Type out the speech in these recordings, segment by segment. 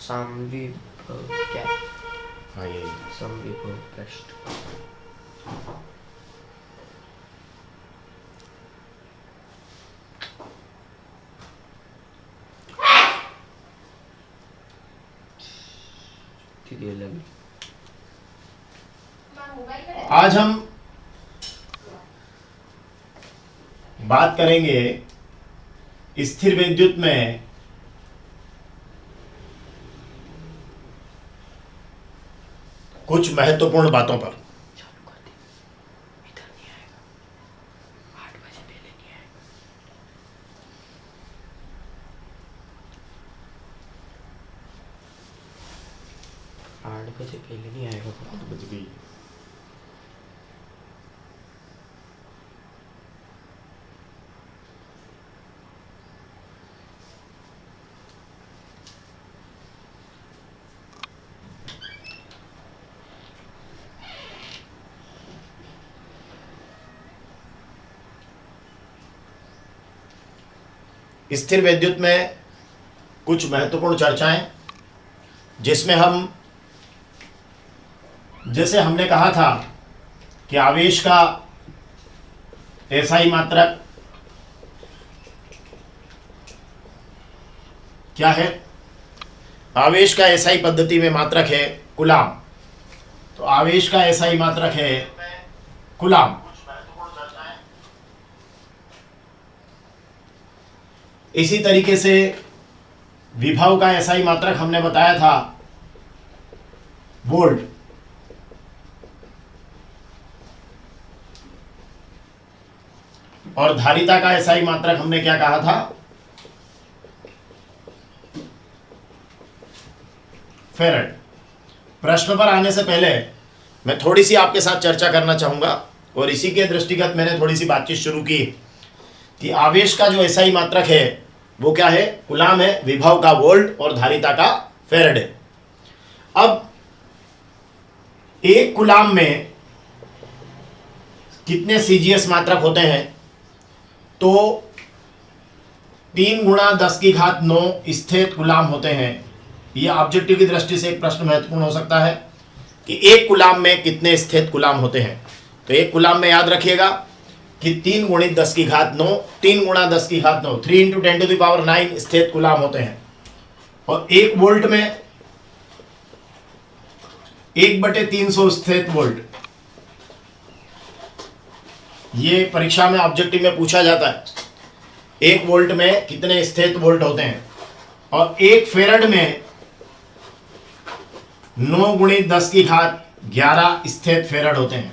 समविभव क्या? हाँ यही समविभव पृष्ठ। आज हम बात करेंगे स्थिर विद्युत में कुछ महत्वपूर्ण बातों पर। इधर नहीं आएगा, 8 बजे पहले नहीं आएगा। 8 बजे पहले नहीं आएगा। 8 बज गई। स्थिर विद्युत में कुछ महत्वपूर्ण चर्चाएं, जिसमें हम जैसे हमने कहा था कि आवेश का एसआई मात्रक क्या है। आवेश का एसआई पद्धति में मात्रक है कूलाम। तो आवेश का एसआई मात्रक है कूलाम। इसी तरीके से विभव का एसआई मात्रक हमने बताया था वोल्ट। और धारिता का एसआई मात्रक हमने क्या कहा था? फेरेड। प्रश्न पर आने से पहले मैं थोड़ी सी आपके साथ चर्चा करना चाहूंगा, और इसी के दृष्टिगत मैंने थोड़ी सी बातचीत शुरू की कि आवेश का जो एसआई मात्रक है वो क्या है? कूलाम है, विभव का वोल्ट और धारिता का फेरेड है। अब एक कूलाम में कितने सीजीएस मात्रक होते हैं? तो 3 × 10⁹ स्थिर कूलाम होते हैं। यह ऑब्जेक्टिव की दृष्टि से एक प्रश्न महत्वपूर्ण हो सकता है कि एक कूलाम में कितने स्थिर कूलाम होते हैं। तो एक कूलाम में याद रखिएगा कि 3 × 10⁹ 3 × 10⁹ 3 × 10⁹ स्थिर कूलाम होते हैं। और 1 वोल्ट में 1/300 स्थिर वोल्ट। ये परीक्षा में ऑब्जेक्टिव में पूछा जाता है, 1 वोल्ट में कितने स्थिर वोल्ट होते हैं। और 1 फेरेड में 9 × 10⁻11 स्थिर फेरेड होते हैं।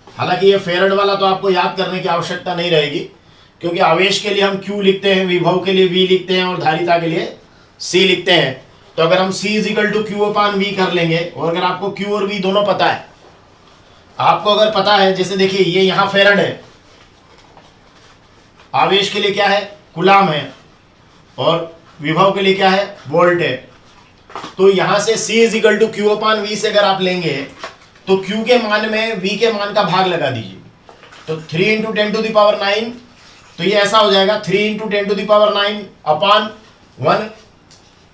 हालांकि ये फेरेड वाला तो आपको याद करने की आवश्यकता नहीं रहेगी, क्योंकि आवेश के लिए हम Q लिखते हैं, विभव के लिए V लिखते हैं और धारिता के लिए C लिखते हैं। तो अगर हम C = Q/V कर लेंगे, और अगर आपको Q और V दोनों पता है, आपको अगर पता है, जैसे देखिए ये यहां फेरेड है, आवेश के लिए क्या है? कूलाम है, और विभव के लिए क्या है? वोल्ट है। तो यहां से C = Q/V से अगर आप लेंगे तो Q के मान में V के मान का भाग लगा दीजिए। तो 3 × 10⁹, तो ये ऐसा हो जाएगा 3 × 10⁹ 1,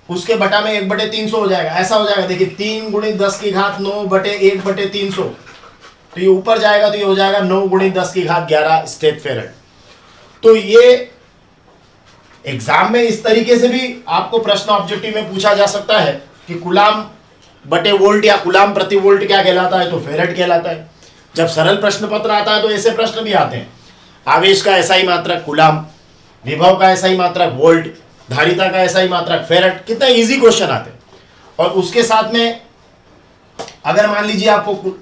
उसके बटा में 1/300 हो जाएगा। ऐसा हो जाएगा, देखिए 3 × 10⁹ 1/300। तो ये ऊपर जाएगा तो ये हो जाएगा 9 × 10⁻11 स्थिर फेरेड। तो ये एग्जाम में इस तरीके से भी आपको प्रश्न ऑब्जेक्टिव में पूछा जा सकता है कि कूलाम बटे वोल्ट या कूलाम प्रति वोल्ट क्या कहलाता है? तो फेरेड कहलाता है। जब सरल प्रश्न पत्र आता है तो ऐसे प्रश्न भी आते हैं। आवेश का एसआई मात्रक कूलाम, विभव का एसआई मात्रक वोल्ट, धारिता का एसआई मात्रक फेरेड। कितना इजी क्वेश्चन आते हैं। और उसके साथ में अगर मान लीजिए आपको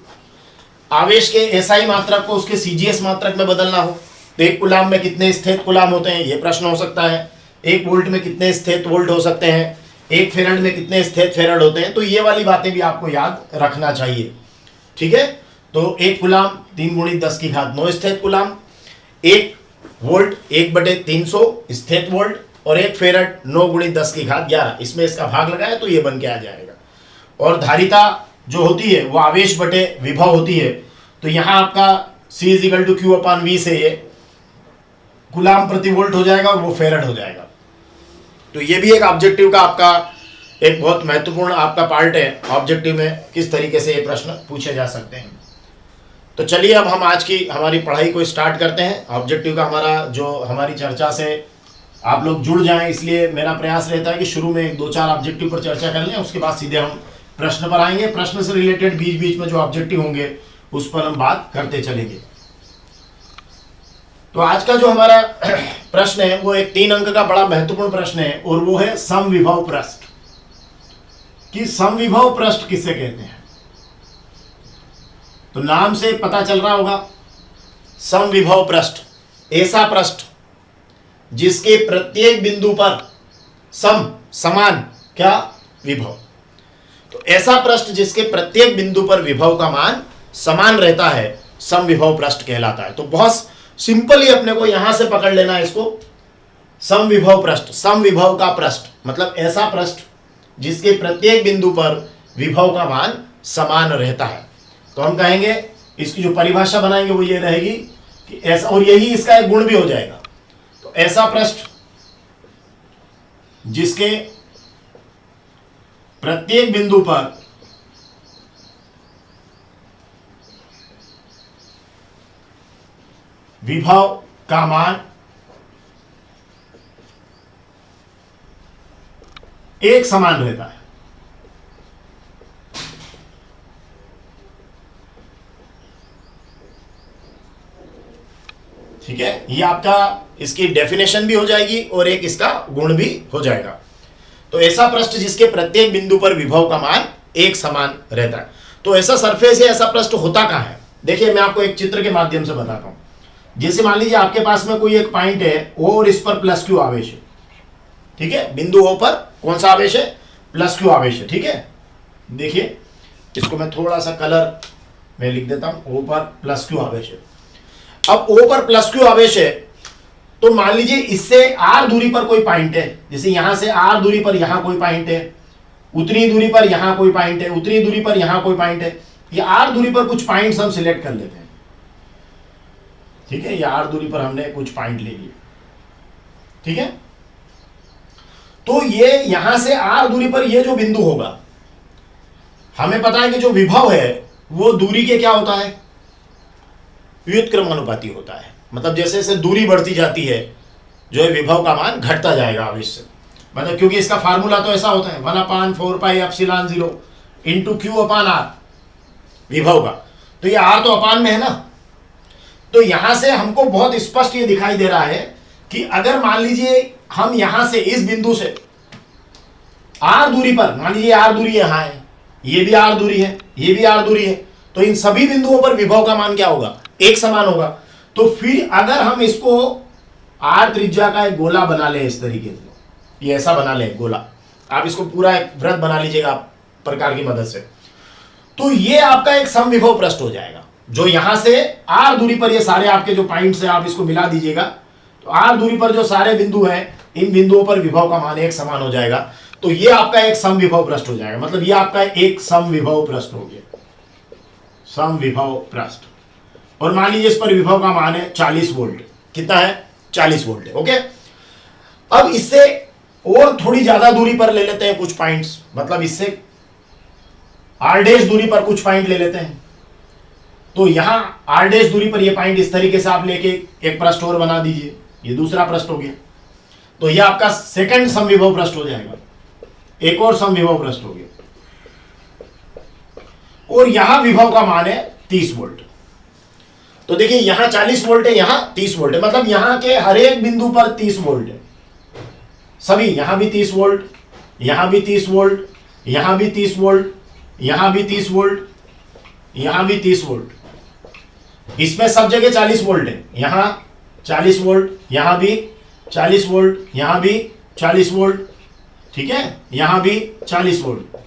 आवेश के एसआई मात्रक को उसके सीजीएस मात्रक में बदलना हो, तो 1 कूलाम में कितने स्थिर कूलाम होते हैं, यह प्रश्न हो सकता है। 1 वोल्ट में कितने स्थिर वोल्ट हो सकते हैं, 1 फेरेड में कितने स्थिर फेरेड होते हैं। तो ये वाली बातें भी आपको याद रखना चाहिए, ठीक है। तो 1 कूलाम 3 × 10⁹ स्थिर कूलाम, 1 वोल्ट 1/300 स्थिर वोल्ट, और 1 फेरेड 9 × 10⁻11। इसमें इसका भाग लगाया तो ये बन के आ जाएगा। और धारिता जो होती है वो आवेश बटे विभव होती है। तो यहां आपका C = Q/V से ये कूलाम प्रति वोल्ट हो जाएगा और वो फेरेड हो जाएगा। तो ये भी एक ऑब्जेक्टिव का आपका एक बहुत महत्वपूर्ण आपका पार्ट है ऑब्जेक्टिव में, किस तरीके से ये प्रश्न पूछे जा सकते हैं। तो चलिए अब हम आज की हमारी पढ़ाई को स्टार्ट करते हैं। ऑब्जेक्टिव का हमारा जो हमारी चर्चा से आप लोग जुड़ जाएं, इसलिए मेरा प्रयास रहता है कि शुरू में 2-4 ऑब्जेक्टिव पर चर्चा कर लें, उसके बाद सीधे हम प्रश्न पर आएंगे। प्रश्न से रिलेटेड बीच बीच में जो ऑब्जेक्टिव होंगे उस पर हम बात करते चलेंगे। तो आज का जो हमारा प्रश्न है वो एक 3 अंक का बड़ा महत्वपूर्ण प्रश्न है, और वो है समविभव पृष्ठ। कि समविभव पृष्ठ किसे कहते हैं? तो नाम से पता चल रहा होगा, समविभव पृष्ठ ऐसा पृष्ठ जिसके प्रत्येक बिंदु पर समान क्या विभव। तो ऐसा पृष्ठ जिसके प्रत्येक बिंदु पर विभव का मान समान रहता है समविभव पृष्ठ कहलाता है। तो बहुत सिंपली अपने को यहां से पकड़ लेना है इसको, समविभव पृष्ठ, समविभव का पृष्ठ मतलब ऐसा पृष्ठ जिसके प्रत्येक बिंदु पर विभव का मान समान रहता है। तो हम कहेंगे, इसकी जो परिभाषा बनाएंगे वो ये रहेगी कि ऐसा, और यही इसका एक गुण भी हो जाएगा। तो ऐसा पृष्ठ जिसके प्रत्येक बिंदु पर विभव का मान एक समान रहता है। ठीक है, ये आपका इसकी डेफिनेशन भी हो जाएगी और एक इसका गुण भी हो जाएगा। तो ऐसा पृष्ठ जिसके प्रत्येक बिंदु पर विभव का मान एक समान रहता है। तो ऐसा सरफेस है, ऐसा पृष्ठ होता कहां है? देखिए मैं आपको एक चित्र के माध्यम से बताता हूं। जैसे मान लीजिए आपके पास में कोई एक पॉइंट है और इस पर प्लस क्यू आवेश है। ठीक है, बिंदु ओ पर कौन सा आवेश है? प्लस क्यू आवेश है। ठीक है, देखिए इसको मैं थोड़ा सा कलर में लिख देता हूं, ओ पर प्लस क्यू आवेश है। अब ओ पर प्लस क्यू आवेश है, तो मान लीजिए इससे आर दूरी पर कोई पॉइंट है, जैसे यहां से आर दूरी पर यहां कोई पॉइंट है, उतनी दूरी पर यहां कोई पॉइंट है, उतनी दूरी पर यहां कोई पॉइंट है। ये आर दूरी पर कुछ पॉइंट्स हम सिलेक्ट कर लेते हैं। ठीक है, ये आर दूरी पर हमने कुछ पॉइंट ले लिए। ठीक है, तो ये यहां से आर दूरी पर ये जो बिंदु होगा, हमें पता है कि जो विभव है वो दूरी के क्या होता है? व्युत्क्रमानुपाती होता है। मतलब जैसे जैसे दूरी बढ़ती जाती है जो है विभव का मान घटता जाएगा आवेश से। मतलब क्योंकि इसका फार्मूला तो ऐसा होता है 1/4πε0 इंटू Q/R विभव का। तो ये आर तो अपान में है ना, तो यहां से हमको बहुत स्पष्ट ये दिखाई दे रहा है कि अगर मान लीजिए हम यहां से इस बिंदु से आर दूरी पर, मान लीजिए आर दूरी यहां है, ये भी आर दूरी है, ये भी आर दूरी है, तो इन सभी बिंदुओं पर विभव का मान क्या होगा? एक समान होगा। तो फिर अगर हम इसको आर त्रिज्या का एक गोला बना ले इस तरीके से, ये ऐसा बना ले गोला, आप इसको पूरा एक वृत्त बना लीजिएगा प्रकार की मदद से, तो ये आपका एक समविभव पृष्ठ हो जाएगा। जो यहां से आर दूरी पर ये सारे आपके जो पॉइंट्स है आप इसको मिला दीजिएगा, तो आर दूरी पर जो सारे बिंदु हैं इन बिंदुओं पर विभव का मान एक समान हो जाएगा। तो ये आपका एक समविभव पृष्ठ हो जाएगा। मतलब ये आपका एक समविभव पृष्ठ हो गया, समविभव पृष्ठ। और मान लीजिए इस पर विभव का मान है 40 वोल्ट। कितना है? 40 वोल्ट है। ओके, अब इससे और थोड़ी ज्यादा दूरी पर ले लेते हैं कुछ पॉइंट्स, मतलब इससे आर डैश दूरी पर कुछ पॉइंट ले लेते हैं। तो यहां आर डैश दूरी पर ये पॉइंट इस तरीके से आप लेके एक पृष्ठ और बना दीजिए, ये दूसरा पृष्ठ हो गया। तो ये आपका सेकंड समविभव पृष्ठ हो जाएगा, एक और समविभव पृष्ठ हो गया। और यहां विभव का मान है 30 वोल्ट। तो देखिए यहां 40 वोल्ट है, यहां 30 वोल्ट है, मतलब यहां के हर एक बिंदु पर 30 वोल्ट है। सभी, यहां भी 30 वोल्ट, यहां भी 30 वोल्ट, यहां भी 30 वोल्ट, यहां भी 30 वोल्ट, यहां भी 30 वोल्ट। इसमें सब जगह 40 वोल्ट है। यहां 40 वोल्ट, यहां भी 40 वोल्ट, यहां भी 40 वोल्ट। ठीक है, यहां भी 40 वोल्ट।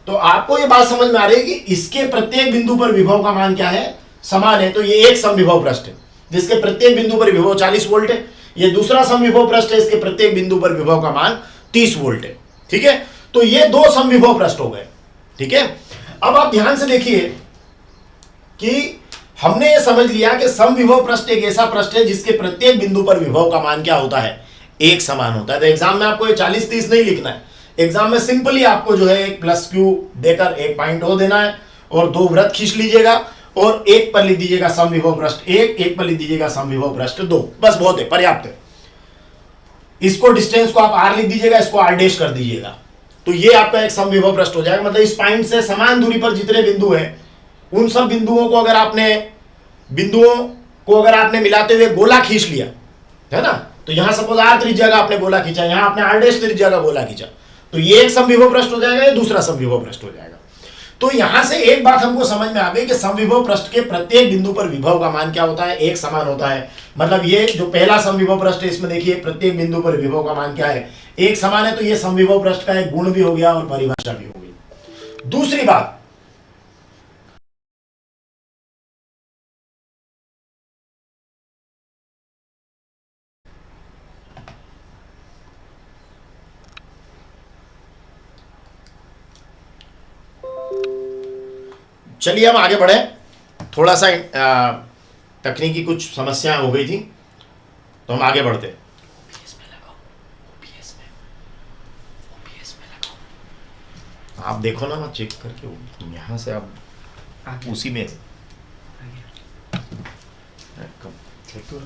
तो आपको यह बात समझ में आ रही है कि इसके प्रत्येक बिंदु पर विभव का मान क्या है? समान है। तो ये एक समविभव पृष्ठ है जिसके प्रत्येक बिंदु पर विभव 40 वोल्ट है। ये दूसरा समविभव पृष्ठ है, इसके प्रत्येक बिंदु पर विभव का मान 30 वोल्ट है। ठीक है, तो ये दो समविभव पृष्ठ हो गए। ठीक है, अब आप ध्यान से देखिए कि हमने ये समझ लिया कि समविभव पृष्ठ एक ऐसा पृष्ठ है जिसके प्रत्येक बिंदु पर विभव का मान क्या होता है? एक समान होता है। तो एग्जाम में आपको ये 40-30 नहीं लिखना है, एग्जाम में सिंपली आपको जो है एक प्लस क्यू देकर एक पॉइंट ओ देना है और दो वृत्त खींच लीजिएगा और एक पर लिख दीजिएगा समविभव पृष्ठ एक पर लिख दीजिएगा समविभव पृष्ठ 2। बस बहुत है, पर्याप्त है। इसको डिस्टेंस को आप आर लिख दीजिएगा, इसको आर डैश कर दीजिएगा, तो ये आपका एक समविभव पृष्ठ हो जाएगा। मतलब इस पॉइंट से समान दूरी पर जितने बिंदु हैं उन सब बिंदुओं को अगर आपने मिलाते हुए गोला खींच लिया है ना, तो यहां सपोज आर त्रिज्या का आपने गोला खींचा, यहां आपने आर डैश त्रिज्या का गोला खींचा, तो ये एक समविभव पृष्ठ हो जाएगा, ये दूसरा समविभव पृष्ठ हो जाएगा। तो यहां से एक बात हमको समझ में आ गई कि समविभव पृष्ठ के प्रत्येक बिंदु पर विभव का मान क्या होता है, एक समान होता है। मतलब ये जो पहला समविभव पृष्ठ है इसमें देखिए प्रत्येक बिंदु पर विभव का मान क्या है, एक समान है। तो ये समविभव पृष्ठ का एक गुण भी हो गया और परिभाषा भी हो गई। दूसरी बात, चलिए हम आगे बढ़े। थोड़ा सा तकनीकी कुछ समस्याएं हो गई थी तो हम आगे बढ़ते। आप देखो ना, मैं चेक करके यहाँ से आप उसी में चेक करो।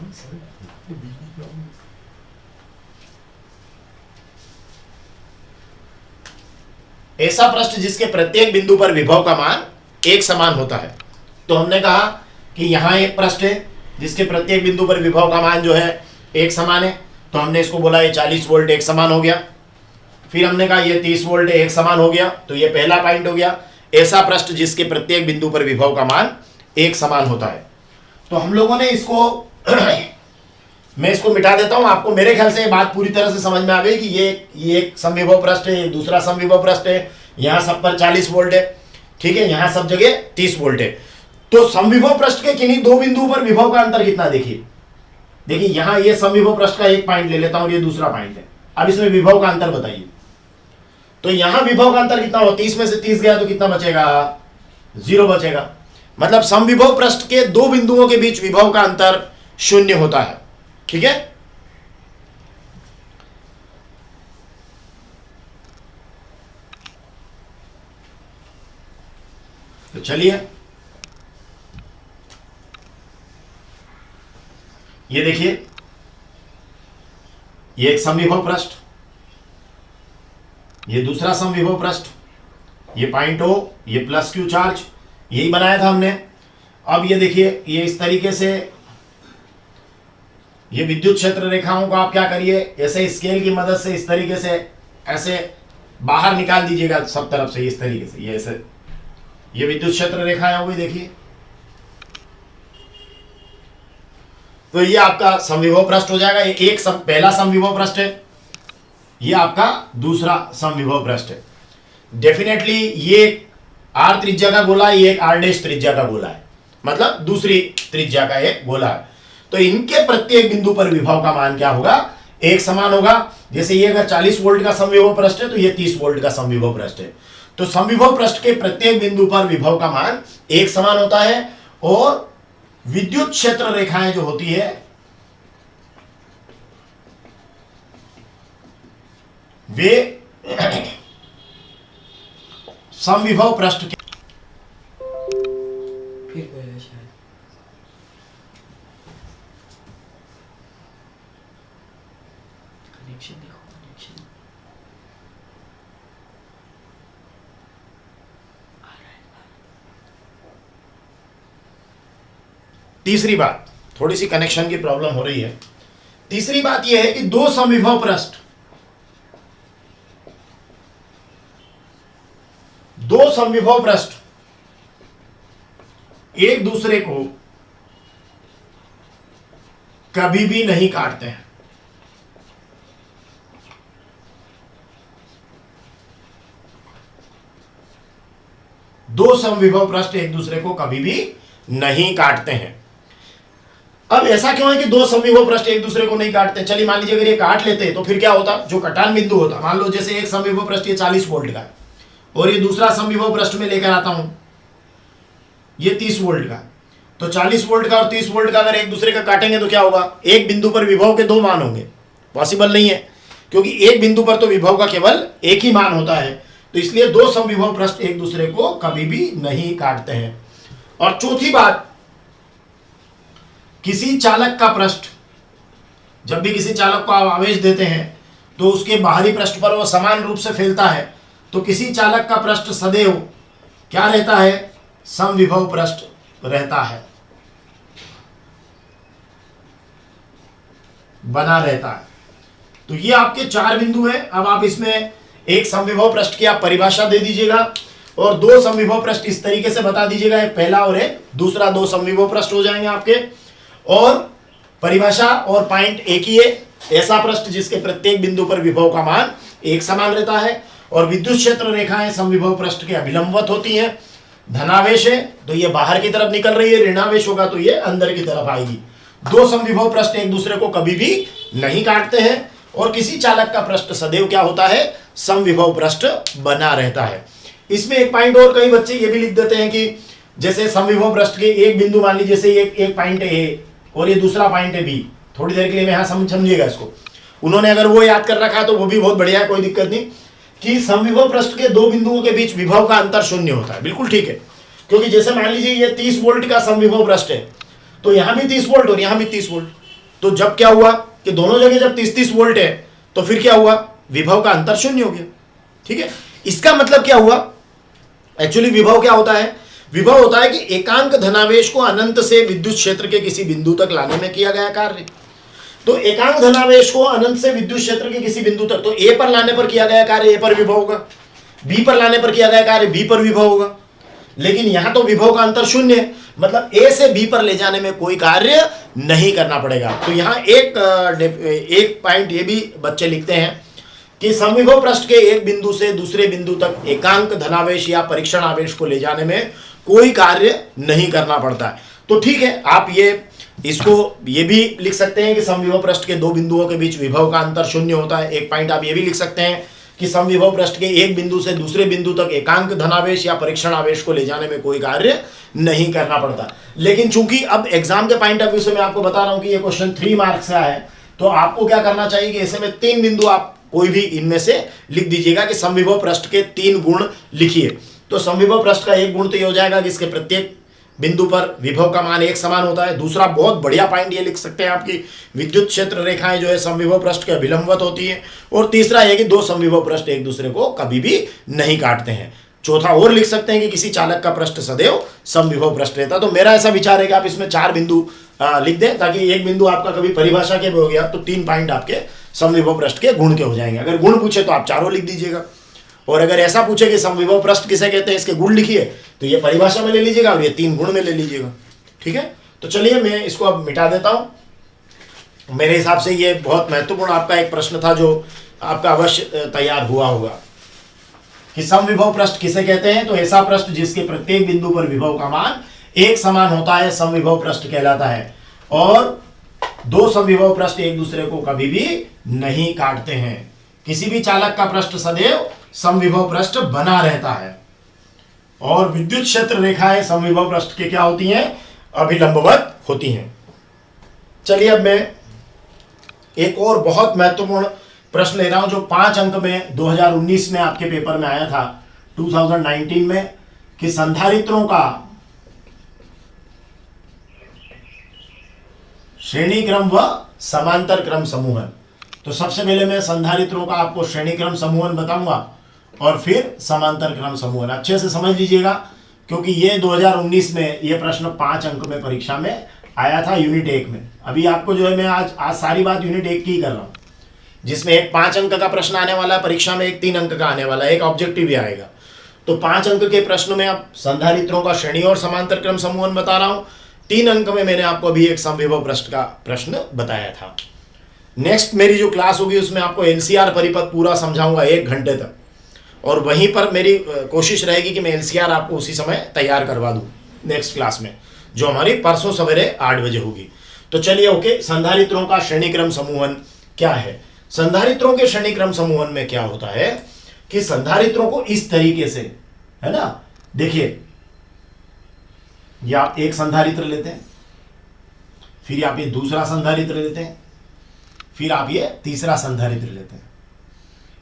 ऐसा पृष्ठ जिसके प्रत्येक बिंदु पर विभव का मान एक समान होता है। तो हमने कहा कि यहां एक पृष्ठ है जिसके प्रत्येक बिंदु पर विभव का मान जो है एक समान है, तो हमने इसको बोला ये 40 वोल्ट एक समान हो गया। फिर हमने कहा ये 30 वोल्ट एक समान हो गया, तो ये पहला पॉइंट हो गया, ऐसा पृष्ठ जिसके प्रत्येक बिंदु पर विभव का मान एक समान होता है। तो हम लोगों ने इसको मैं इसको मिटा देता हूं। आपको मेरे ख्याल से ये बात पूरी तरह से समझ में आ गई कि ये एक समविभव पृष्ठ है, ये दूसरा समविभव पृष्ठ है, यहां सब पर 40 वोल्ट है, ठीक है, यहां सब जगह 30 वोल्ट है। तो समविभव पृष्ठ के किन्हीं दो बिंदुओं पर विभव का अंतर कितना, देखिए यहां ये समविभव पृष्ठ का एक पॉइंट ले लेता हूं, ये दूसरा पॉइंट है। अब इसमें विभव का अंतर बताइए। तो यहां विभव का अंतर कितना हो, 30 में से 30 गया तो कितना बचेगा, 0 बचेगा। मतलब समविभव पृष्ठ के दो बिंदुओं के बीच विभव का अंतर 0 होता है, ठीक है। तो चलिए ये देखिए, ये एक समविभव पृष्ठ, ये दूसरा समविभव पृष्ठ, ये पॉइंट ओ, ये प्लस क्यू चार्ज, यही बनाया था हमने। अब ये देखिए, ये इस तरीके से ये विद्युत क्षेत्र रेखाओं को आप क्या करिए, ऐसे स्केल की मदद से इस तरीके से ऐसे बाहर निकाल दीजिएगा सब तरफ से, इस तरीके से, ये ऐसे ये विद्युत क्षेत्र रेखाएं हो गई। देखिए तो ये आपका समविभव पृष्ठ हो जाएगा। ये पहला समविभव पृष्ठ है, ये आपका दूसरा समविभव पृष्ठ है। डेफिनेटली ये आर त्रिज्या का गोला, ये एक आर डैश त्रिज्या का गोला है, मतलब दूसरी त्रिज्या का एक गोला है। तो इनके प्रत्येक बिंदु पर विभव का मान क्या होगा, एक समान होगा। जैसे ये अगर 40 वोल्ट का समविभव पृष्ठ है तो ये 30 वोल्ट का समविभव पृष्ठ है। तो समविभव पृष्ठ के प्रत्येक बिंदु पर विभव का मान एक समान होता है और विद्युत क्षेत्र रेखाएं जो होती है वे समविभव पृष्ठ के फिर गया शायद। कनेक्शन देखो, कनेक्शन आ रहा है। तीसरी बात, थोड़ी सी कनेक्शन की प्रॉब्लम हो रही है। तीसरी बात यह है कि दो समविभव पृष्ठ, दो समविभव पृष्ठ एक दूसरे को कभी भी नहीं काटते हैं। दो समविभव पृष्ठ एक दूसरे को कभी भी नहीं काटते हैं। अब ऐसा क्यों है कि दो समविभव पृष्ठ एक दूसरे को नहीं काटते? चलिए मान लीजिए अगर ये काट लेते तो फिर क्या होता, जो कटान बिंदु होता, मान लो जैसे एक समविभव पृष्ठ ये 40 वोल्ट का है और ये दूसरा समविभव पृष्ठ में लेकर आता हूं ये 30 वोल्ट का, तो 40 वोल्ट का और 30 वोल्ट का अगर एक दूसरे का काटेंगे तो क्या होगा, एक बिंदु पर विभव के दो मान होंगे, पॉसिबल नहीं है क्योंकि एक बिंदु पर तो विभव का केवल एक ही मान होता है, तो इसलिए दो समविभव पृष्ठ एक दूसरे को कभी भी नहीं काटते हैं। और चौथी बात, किसी चालक का पृष्ठ, जब भी किसी चालक को आप आवेश देते हैं तो उसके बाहरी पृष्ठ पर वो समान रूप से फैलता है, तो किसी चालक का पृष्ठ सदैव क्या रहता है, समविभव पृष्ठ रहता है, बना रहता है। तो ये आपके चार बिंदु हैं। अब आप इसमें एक समविभव पृष्ठ की आप परिभाषा दे दीजिएगा और दो समविभव पृष्ठ इस तरीके से बता दीजिएगा, एक पहला और एक दूसरा, दो समविभव पृष्ठ हो जाएंगे आपके। और परिभाषा और पॉइंट एक ही है, ऐसा पृष्ठ जिसके प्रत्येक बिंदु पर विभव का मान एक समान रहता है और विद्युत क्षेत्र रेखाएं समविभव पृष्ठ के अभिलंबवत होती हैं। धनावेश है तो ये बाहर की तरफ निकल रही है, ऋणावेश होगा तो ये अंदर की तरफ आएगी। दो समविभव पृष्ठ एक दूसरे को कभी भी नहीं काटते हैं और किसी चालक का पृष्ठ सदैव क्या होता है, समविभव पृष्ठ बना रहता है। इसमें एक पॉइंट और कई बच्चे ये भी लिख देते हैं कि जैसे समविभव पृष्ठ के एक बिंदु मान लीजिए, जैसे एक पॉइंट है ए और ये दूसरा पॉइंट है बी, थोड़ी देर के लिए मैं यहाँ समझिएगा इसको, उन्होंने अगर वो याद कर रखा तो वो भी बहुत बढ़िया है, कोई दिक्कत नहीं, कि समविभव पृष्ठ के दो बिंदुओं के बीच विभव का अंतर शून्य होता है। बिल्कुल ठीक है, क्योंकि जैसे मान लीजिए ये 30 वोल्ट का समविभव पृष्ठ है, तो यहां भी 30 वोल्ट और यहां भी 30 वोल्ट, तो जब क्या हुआ कि दोनों जगह जब 30-30 वोल्ट है तो फिर क्या हुआ, विभव का अंतर शून्य हो गया। ठीक है, इसका मतलब क्या हुआ, एक्चुअली विभव क्या होता है, विभव होता है कि एकांक धनावेश को अनंत से विद्युत क्षेत्र के किसी बिंदु तक लाने में किया गया कार्य। तो एकांक धनावेश को अनंत से विद्युत क्षेत्र के किसी बिंदु तक, तो ए पर लाने पर किया गया कार्य ए पर विभव होगा, बी पर लाने पर किया गया कार्य बी पर विभव होगा। लेकिन यहां तो विभव का अंतर शून्य है, मतलब ए से बी पर ले जाने में कोई कार्य नहीं करना पड़ेगा। तो यहां एक पॉइंट ये भी बच्चे लिखते हैं कि समविभव पृष्ठ के एक बिंदु से दूसरे बिंदु तक एकांक धनावेश या परीक्षण आवेश को ले जाने में कोई कार्य नहीं करना पड़ता है। तो ठीक है, आप इसको ये भी लिख सकते हैं कि समविभव पृष्ठ के दो बिंदुओं के बीच विभव का अंतर शून्य होता है। एक पॉइंट आप ये भी लिख सकते हैं कि समविभव पृष्ठ के एक बिंदु से दूसरे बिंदु तक एकांक धनावेश या परीक्षण आवेश को ले जाने में कोई कार्य नहीं करना पड़ता। लेकिन चूंकि अब एग्जाम के पॉइंट ऑफ व्यू से मैं आपको बता रहा हूं कि ये क्वेश्चन 3 मार्क्स का है, तो आपको क्या करना चाहिए कि ऐसे में 3 बिंदु आप कोई भी इनमें से लिख दीजिएगा कि समविभव पृष्ठ के 3 गुण लिखिए। तो समविभव पृष्ठ का एक गुण तो ये हो जाएगा कि इसके प्रत्येक बिंदु पर विभव का मान एक समान होता है। दूसरा बहुत बढ़िया पॉइंट ये लिख सकते हैं आपकी विद्युत क्षेत्र रेखाएं जो है समविभव पृष्ठ के अभिलंबवत होती हैं। और तीसरा है कि दो समविभव पृष्ठ एक दूसरे को कभी भी नहीं काटते हैं। चौथा और लिख सकते हैं कि किसी चालक का पृष्ठ सदैव समविभव पृष्ठ रहता है। तो मेरा ऐसा विचार है कि आप इसमें 4 बिंदु लिख दें, ताकि एक बिंदु आपका कभी परिभाषा के हो गया तो 3 पॉइंट आपके समविभव पृष्ठ के गुण के हो जाएंगे। अगर गुण पूछे तो आप चारों लिख दीजिएगा, और अगर ऐसा पूछे कि समविभव पृष्ठ किसे कहते हैं इसके गुण लिखिए, तो ये परिभाषा में ले लीजिएगा और ये 3 गुण में ले लीजिएगा। ठीक है, तो चलिए मैं इसको अब मिटा देता हूं। मेरे हिसाब से ये बहुत महत्वपूर्ण आपका एक प्रश्न था जो आपका अवश्य तैयार हुआ होगा कि समविभव पृष्ठ किसे कहते हैं। तो ऐसा पृष्ठ जिसके प्रत्येक बिंदु पर विभव का मान एक समान होता है समविभव पृष्ठ कहलाता है, और दो समविभव पृष्ठ एक दूसरे को कभी भी नहीं काटते हैं। किसी भी चालक का पृष्ठ सदैव समविभव पृष्ठ बना रहता है, और विद्युत क्षेत्र रेखाएं समविभव पृष्ठ के क्या होती हैं, अभिलंबवत होती हैं। चलिए अब मैं एक और बहुत महत्वपूर्ण प्रश्न ले रहा हूं जो 5 अंक में 2019 में आपके पेपर में आया था, 2019 में, कि संधारित्रों का श्रेणी क्रम व समांतर क्रम समूहन। तो सबसे पहले मैं संधारित्रों का आपको श्रेणी क्रम समूहन बताऊंगा और फिर समांतर क्रम समूहन। अच्छे से समझ लीजिएगा, क्योंकि ये 2019 में ये प्रश्न 5 अंक में परीक्षा में आया था यूनिट 1 में। अभी आपको जो है मैं आज सारी बात यूनिट 1 की ही कर रहा हूँ, जिसमें एक 5 अंक का प्रश्न आने वाला है परीक्षा में, एक 3 अंक का आने वाला है, एक ऑब्जेक्टिव भी आएगा। तो 5 अंक के प्रश्न में आप संधारित्रों का श्रेणी और समांतर क्रम समूहन बता रहा हूँ। 3 अंक में मैंने आपको अभी एक समविभव पृष्ठ का प्रश्न बताया था। नेक्स्ट मेरी जो क्लास होगी उसमें आपको एलसीआर परिपथ पूरा समझाऊंगा 1 घंटे तक, और वहीं पर मेरी कोशिश रहेगी कि मैं एलसीआर आपको उसी समय तैयार करवा दूं नेक्स्ट क्लास में, जो हमारी परसों सवेरे 8 बजे होगी। तो चलिए ओके, संधारित्रों का श्रेणीक्रम समूहन क्या है। संधारित्रों के श्रेणीक्रम समूहन में क्या होता है कि संधारित्रों को इस तरीके से, है ना, देखिए, या आप एक संधारित्र लेते हैं, फिर आप ये दूसरा संधारित्र लेते हैं, फिर आप ये तीसरा संधारित्र लेते हैं।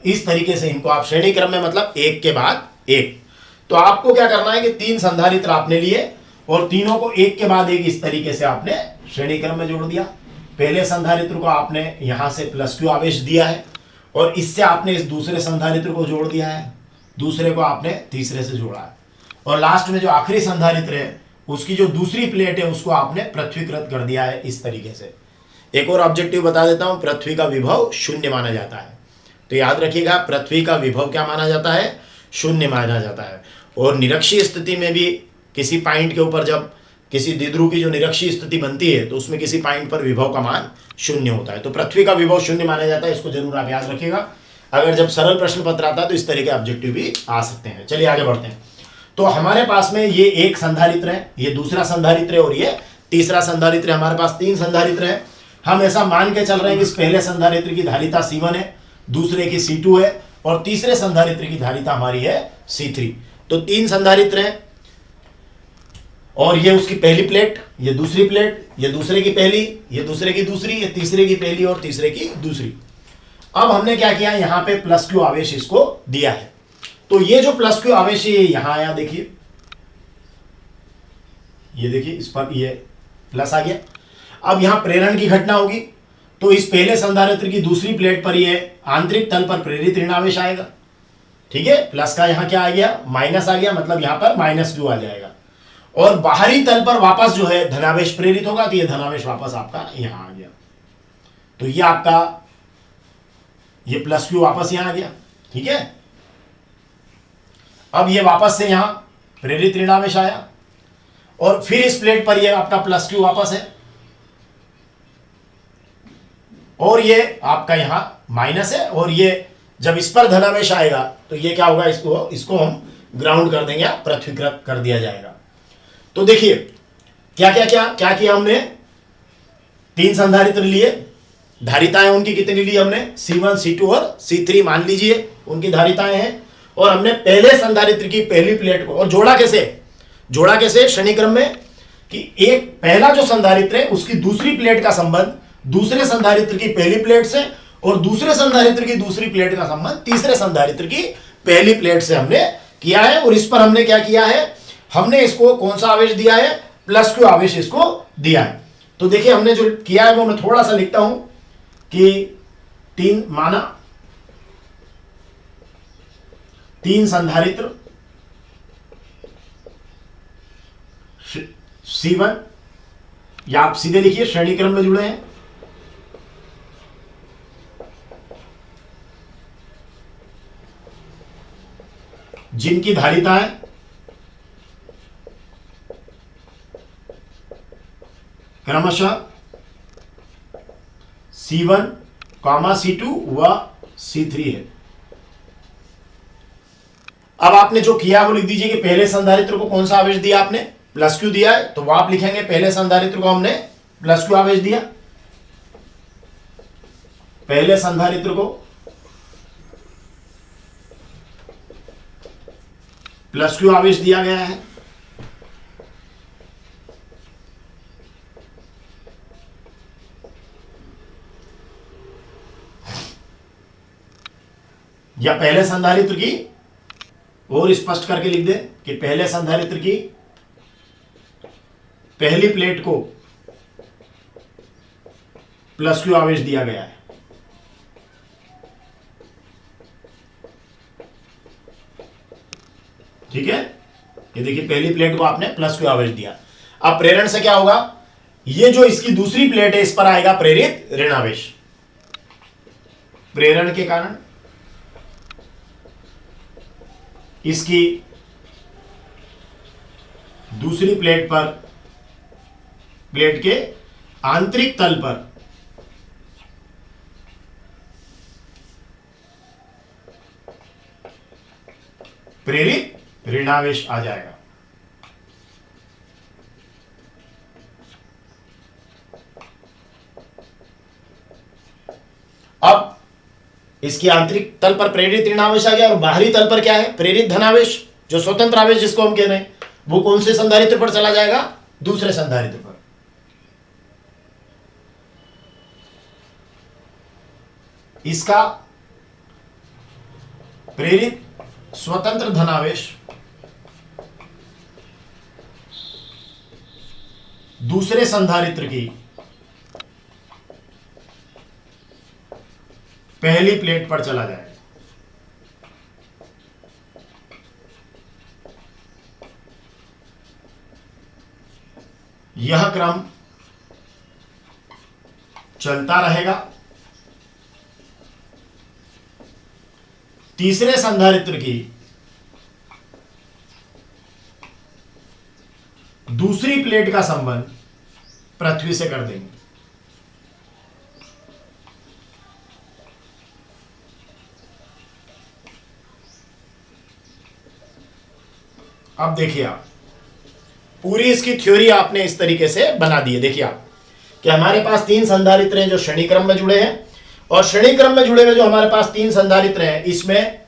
इस तरीके से इनको आप श्रेणी क्रम में, मतलब एक के बाद एक। तो आपको क्या करना है कि 3 संधारित्र आपने लिए और तीनों को एक के बाद एक इस तरीके से आपने श्रेणी क्रम में जोड़ दिया। पहले संधारित्र को आपने यहां से प्लस क्यू आवेश दिया है और इससे आपने इस दूसरे संधारित्र को जोड़ दिया है, दूसरे को आपने तीसरे से जोड़ा है, और लास्ट में जो आखिरी संधारित्र है उसकी जो दूसरी प्लेट है उसको आपने पृथ्वीकृत कर दिया है इस तरीके से। एक और ऑब्जेक्टिव बता देता हूं, पृथ्वी का विभव शून्य माना जाता है। तो याद रखिएगा, पृथ्वी का विभव क्या माना जाता है? शून्य माना जाता है। और निरक्षीय स्थिति में भी किसी पॉइंट के ऊपर जब किसी द्विध्रुव की जो निरक्षीय स्थिति बनती है तो उसमें किसी पॉइंट पर विभव का मान शून्य होता है। तो पृथ्वी का विभव शून्य माना जाता है, इसको जरूर आप याद रखिएगा। अगर जब सरल प्रश्न पत्र आता है तो इस तरह के ऑब्जेक्टिव भी आ सकते हैं। चलिए आगे बढ़ते हैं। तो हमारे पास में ये एक संधारित्र है, ये दूसरा संधारित्र है और ये तीसरा संधारित्र है। हमारे पास 3 संधारित्र है। हम ऐसा मान के चल रहे हैं कि इस पहले संधारित्र की धारिता C1 है, दूसरे की C2 है और तीसरे संधारित्र की धारिता हमारी है C3। तो 3 संधारित्र हैं और ये उसकी पहली प्लेट, ये दूसरी प्लेट, ये दूसरे की पहली, ये दूसरे की दूसरी, ये तीसरे की पहली और तीसरे की दूसरी। अब हमने क्या किया, यहां पे प्लस क्यू आवेश इसको दिया है। तो ये जो प्लस क्यू आवेश है ये यहां आया, देखिए, ये देखिए इस पर ये प्लस आ गया। अब यहां प्रेरण की घटना होगी तो इस पहले संधारित्र की दूसरी प्लेट पर ये आंतरिक तल पर प्रेरित ऋण आवेश आएगा। ठीक है, प्लस का यहां क्या आ गया, माइनस आ गया, मतलब यहां पर माइनस क्यू आ जाएगा। और बाहरी तल पर वापस जो है धनावेश प्रेरित होगा, तो ये धनावेश वापस आपका यहां आ गया। तो ये आपका ये प्लस क्यू वापस यहां आ गया। ठीक है, अब ये वापस से यहां प्रेरित ऋणावेश आया और फिर इस प्लेट पर ये आपका प्लस क्यू वापस है और ये आपका यहां माइनस है। और ये जब इस पर धनावेश आएगा तो ये क्या होगा, इसको हम ग्राउंड कर देंगे, पृथ्वीकृत कर दिया जाएगा। तो देखिए क्या किया हमने, 3 संधारित्र लिए, धारिताएं उनकी कितनी ली हमने, C1, C2 और C3 मान लीजिए उनकी धारिताएं हैं। और हमने पहले संधारित्र की पहली प्लेट को और जोड़ा कैसे श्रेणी क्रम में, कि एक पहला जो संधारित्र है उसकी दूसरी प्लेट का संबंध दूसरे संधारित्र की पहली प्लेट से और दूसरे संधारित्र की दूसरी प्लेट का संबंध तीसरे संधारित्र की पहली प्लेट से हमने किया है। और इस पर हमने क्या किया है, हमने इसको कौन सा आवेश दिया है, प्लस क्यू आवेश इसको दिया है। तो देखिए हमने जो किया है वो मैं थोड़ा सा लिखता हूं कि 3 संधारित्र C1, या आप सीधे लिखिए श्रेणी क्रम में जुड़े हैं, जिनकी धारिताएं क्रमशः C1, C2 व C3 है। अब आपने जो किया वो लिख दीजिए कि पहले संधारित्र को कौन सा आवेश दिया आपने, प्लस क्यू दिया है। तो वो आप लिखेंगे पहले संधारित्र को हमने प्लस क्यू आवेश दिया, पहले संधारित्र को प्लस क्यू आवेश दिया गया है। या पहले संधारित्र की और स्पष्ट करके लिख दे कि पहले संधारित्र की पहली प्लेट को प्लस क्यू आवेश दिया गया है। ठीक है, ये देखिए पहली प्लेट को आपने प्लस क्यू आवेश दिया। अब प्रेरण से क्या होगा, ये जो इसकी दूसरी प्लेट है इस पर आएगा प्रेरित ऋण आवेश। प्रेरण के कारण इसकी दूसरी प्लेट पर, प्लेट के आंतरिक तल पर प्रेरित ऋणावेश आ जाएगा। अब इसकी आंतरिक तल पर प्रेरित ऋणावेश आ गया और बाहरी तल पर क्या है, प्रेरित धनावेश, जो स्वतंत्र आवेश जिसको हम कह रहे हैं, वो कौन से संधारित्र पर चला जाएगा, दूसरे संधारित्र पर। इसका प्रेरित स्वतंत्र धनावेश दूसरे संधारित्र की पहली प्लेट पर चला जाएगा। यह क्रम चलता रहेगा। तीसरे संधारित्र की दूसरी प्लेट का संबंध पृथ्वी से कर देंगे। अब देखिए आप पूरी इसकी थ्योरी आपने इस तरीके से बना दी है। देखिए आप कि हमारे पास तीन संधारित्र हैं जो श्रेणी क्रम में जुड़े हैं, और श्रेणी क्रम में जुड़े हुए जो हमारे पास तीन संधारित्र हैं इसमें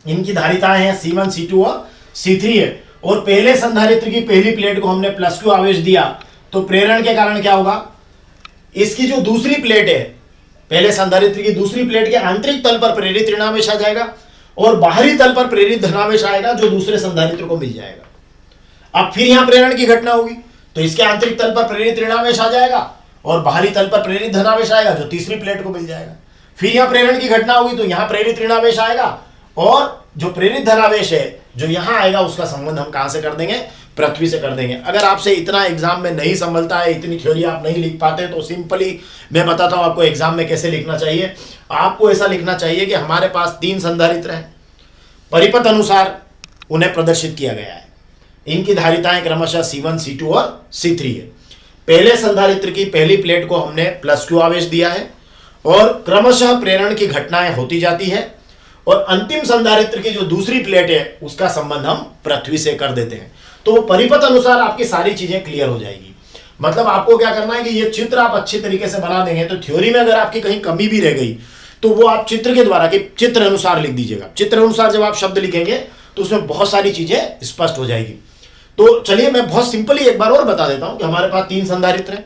इनकी धारिताएं हैं C1 C2 और C3 है। और पहले संधारित्र की पहली प्लेट को हमने +Q आवेश दिया तो प्रेरण के कारण क्या होगा, इसकी जो दूसरी प्लेट है पहले संधारित्र की दूसरी प्लेट के आंतरिक तल पर प्रेरित ऋणावेश आ जाएगा और बाहरी तल पर प्रेरित धनावेश आएगा जो दूसरे संधारित्र को मिल जाएगा। अब फिर यहां प्रेरण की घटना होगी तो इसके आंतरिक तल पर प्रेरित ऋणावेश आ जाएगा और बाहरी तल पर प्रेरित धनावेश आएगा जो तीसरी प्लेट को मिल जाएगा। फिर यहां प्रेरण की घटना होगी तो यहां प्रेरित ऋणावेश आएगा और जो प्रेरित धनावेश है जो यहां आएगा उसका संबंध हम कहां से कर देंगे, पृथ्वी से कर देंगे। अगर आपसे इतना एग्जाम में नहीं संभलता है, इतनी थ्योरी आप नहीं लिख पाते तो सिंपली मैं बताता हूं आपको एग्जाम में कैसे लिखना चाहिए। आपको ऐसा लिखना चाहिए कि हमारे पास तीन संधारित्र हैं, परिपथ अनुसार उन्हें प्रदर्शित किया गया है, इनकी धारिताएं क्रमशः C1 C2 और C3 है। पहले संधारित्र की पहली प्लेट को हमने +Q आवेश दिया है और क्रमशः प्रेरण की घटनाएं होती जाती है और अंतिम संधारित्र की जो दूसरी प्लेट है उसका संबंध हम पृथ्वी से कर देते हैं। तो परिपथ अनुसार आपकी सारी चीजें क्लियर हो जाएगी। मतलब आपको क्या करना है कि ये चित्र आप अच्छे तरीके से बना देंगे तो थ्योरी में अगर आपकी कहीं कमी भी रह गई तो वो आप चित्र के द्वारा कि चित्र अनुसार लिख दीजिएगा। चित्र अनुसार जब आप शब्द लिखेंगे तो उसमें बहुत सारी चीजें स्पष्ट हो जाएगी। तो चलिए मैं बहुत सिंपली एक बार और बता देता हूं कि हमारे पास तीन संधारित्र हैं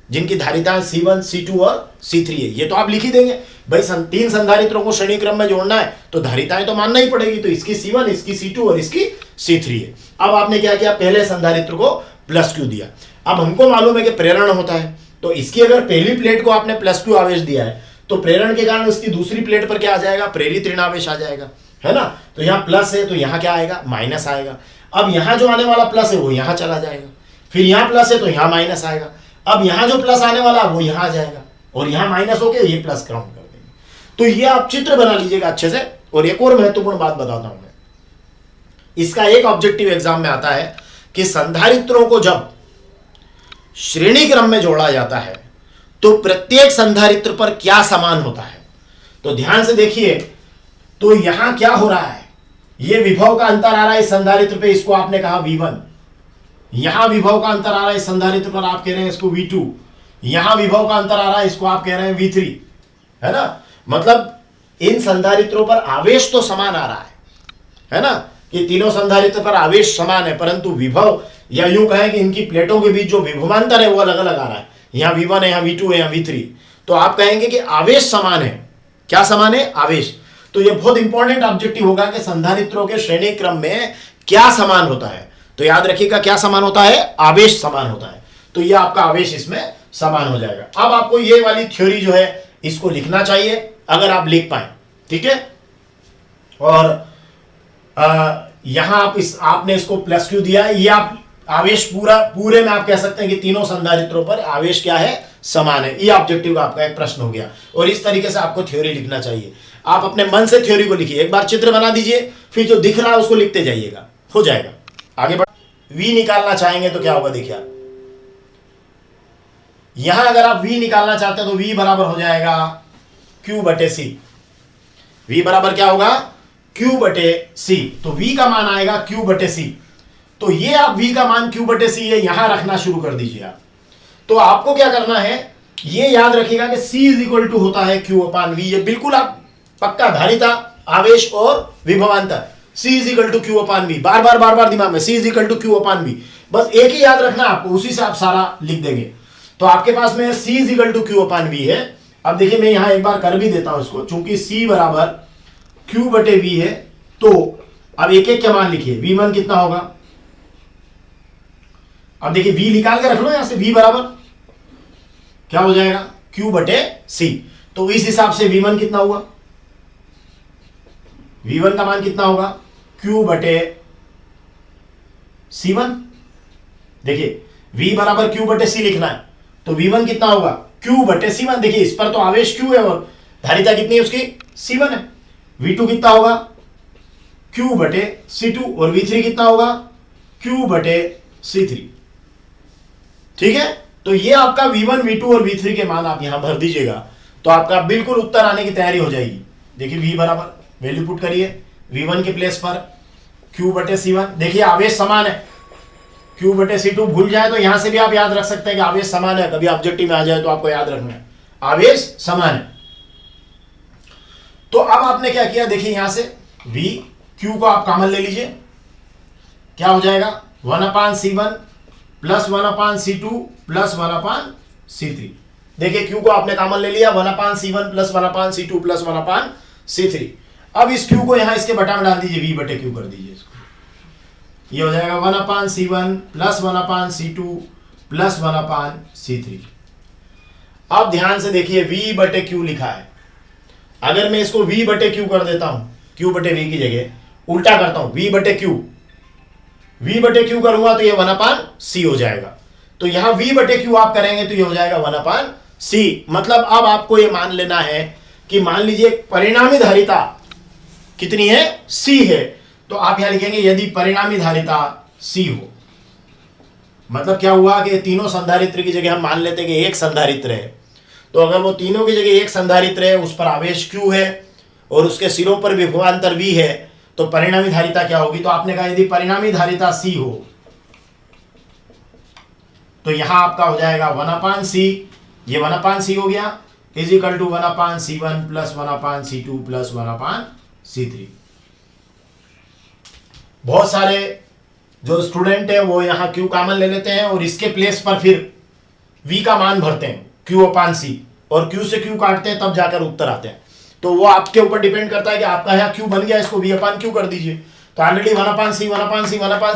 जिनकी धारिताएं C1 C2 और C3 है। ये तो आप लिख ही देंगे भाई, तीन संधारित्रों को श्रेणी क्रम में जोड़ना है तो धारिताएं तो मानना ही पड़ेगी। तो इसकी C1, इसकी C2 और इसकी C3 है। अब आपने क्या किया, पहले संधारित्र को +Q दिया। अब हमको मालूम है कि प्रेरण होता है तो इसकी अगर पहली प्लेट को आपने +Q आवेश दिया है तो प्रेरण के कारण उसकी दूसरी प्लेट पर क्या आ जाएगा, प्रेरित ऋणावेश आ जाएगा, है ना। तो यहाँ प्लस है तो यहाँ क्या आएगा, माइनस आएगा। अब यहाँ जो आने वाला प्लस है वो यहाँ चला जाएगा, फिर यहाँ प्लस है तो यहाँ माइनस आएगा। अब यहाँ जो प्लस आने वाला वो यहाँ आ जाएगा और यहाँ माइनस होके ये प्लस काउंट कर देंगे। तो ये आप चित्र बना लीजिएगा अच्छे से। और एक और महत्वपूर्ण बात बताता हूं मैं, इसका एक ऑब्जेक्टिव एग्जाम में आता है कि संधारित्रों को जब श्रेणी क्रम में जोड़ा जाता है तो प्रत्येक संधारित्र पर क्या समान होता है। तो ध्यान से देखिए, तो यहां क्या हो रहा है, ये विभव का अंतर आ रहा है इस संधारित्र पे, इसको आपने कहा V1। यहां विभव का अंतर आ रहा है इस संधारित्र पर, आप कह रहे हैं इसको V2। यहां विभव का अंतर आ रहा है, इसको आप कह रहे हैं V3, है ना। मतलब इन संधारित्रों पर आवेश तो समान आ रहा है ना, कि तीनों संधारित्र पर आवेश समान है, परंतु विभव या यूं कहें कि इनकी प्लेटों के बीच जो विभवांतर है वो अलग अलग आ रहा है। यहाँ V1 है, यहाँ V2 है, यहाँ V3। तो आप कहेंगे कि आवेश समान है। क्या समान है, आवेश। तो ये बहुत इंपॉर्टेंट ऑब्जेक्टिव होगा कि संधारित्रों के श्रेणी क्रम में क्या समान होता है। तो याद रखिएगा क्या समान होता है, आवेश समान होता है। तो ये आपका आवेश इसमें समान हो जाएगा। अब आपको ये वाली थ्योरी जो है इसको लिखना चाहिए, अगर आप लिख पाए, ठीक है। और यहां आपने इसको +Q दिया है, ये आप आवेश पूरे में आप कह सकते हैं कि तीनों संधारित्रों पर आवेश क्या है, समान है। ये ऑब्जेक्टिव का आपका एक प्रश्न हो गया। और इस तरीके से आपको थ्योरी लिखना चाहिए। आप अपने मन से थ्योरी को लिखिए, एक बार चित्र बना दीजिए, फिर जो दिख रहा है उसको लिखते जाइएगा, हो जाएगा। आगे बढ़, V निकालना चाहेंगे तो क्या होगा, देखिए आप यहां अगर आप V निकालना चाहते हैं तो V बराबर हो जाएगा Q/C। V बराबर क्या होगा, Q/C। तो V का मान आएगा Q/C। तो ये आप V का मान Q/C है यहां रखना शुरू कर दीजिए आप। तो आपको क्या करना है, ये याद रखिएगा कि C होता है Q/V। ये बिल्कुल आप पक्का, धारिता, आवेश और विभवांतर, C Q/V। बार बार दिमाग में C Q/V। बस एक ही याद रखना आपको, उसी से आप सारा लिख देंगे। तो आपके पास में C Q/V है। अब देखिए मैं यहां एक बार कर भी देता हूं इसको, चूंकि C बराबर Q बटे V है, तो अब एक एक क्या मान लिखिए, V1 कितना होगा, अब देखिए V निकाल के रख लो यहां से, V बराबर क्या हो जाएगा, Q बटे C। तो इस हिसाब से V1 कितना हुआ, V1 का मान कितना होगा, Q बटे C1। देखिए V बराबर Q बटे C लिखना है, तो V1 कितना होगा, Q बटे C1। देखिए इस पर तो आवेश Q है और धारिता कितनी है उसकी, C1 है। V2 कितना होगा, Q बटे C2, और V3 कितना होगा, Q बटे C3। ठीक है, तो ये आपका V1, V2 और V3 के मान आप यहां भर दीजिएगा, तो आपका बिल्कुल उत्तर आने की तैयारी हो जाएगी। देखिए V बराबर वैल्यू पुट करिए, V1 के प्लेस पर Q बटे C1। देखिए आवेश समान है, Q बटे C2 भूल जाए तो यहां से भी आप याद रख सकते हैं कि आवेश समान है, कभी ऑब्जेक्टिव में आ जाए तो आपको याद रखना है आवेश समान है। तो अब आपने क्या किया, देखिए यहां से V Q को आप कॉमन ले लीजिए, क्या हो जाएगा 1/C1 plus 1/C2 plus 1/C3। देखिए Q को आपने कॉमन ले लिया, 1/C1 plus 1/C2 plus 1/C3। अब इस Q को यहां इसके बटा में डाल दीजिए, V बटे Q कर दीजिए इसको, ये हो जाएगा 1/C1 plus 1/C2 plus 1/C3। अब ध्यान से देखिए V बटे Q लिखा है, अगर मैं इसको V बटे Q कर देता हूं, Q बटे V की जगह उल्टा करता हूं, V बटे Q करूंगा तो ये 1/C हो जाएगा। तो यहां V बटे Q आप करेंगे तो ये हो जाएगा 1/C। मतलब अब आपको ये मान लेना है कि मान लीजिए परिणामी धारिता कितनी है, C है, तो आप यहां लिखेंगे यदि परिणामी धारिता C हो, मतलब क्या हुआ कि तीनों संधारित्र की जगह हम मान लेते हैं कि एक संधारित्र है, तो अगर वो तीनों की जगह एक संधारित्र है, उस पर आवेश Q है और उसके सिरों पर विभवांतर V है, तो परिणामी धारिता क्या होगी। तो आपने कहा यदि परिणामी धारिता C हो तो यहां आपका हो जाएगा 1/C, ये 1/C हो गया, is equal to 1/C1 plus 1/C2 plus 1/C3। बहुत सारे जो स्टूडेंट है वो यहां Q कॉमन ले लेते हैं और इसके प्लेस पर फिर V का मान भरते हैं Q/C, और Q से Q काटते हैं तब जाकर उत्तर आते हैं। तो वो आपके ऊपर डिपेंड करता है कि आपका यहाँ Q बन गया, इसको V/Q कर दीजिए। तो ऑलरेडी 1/C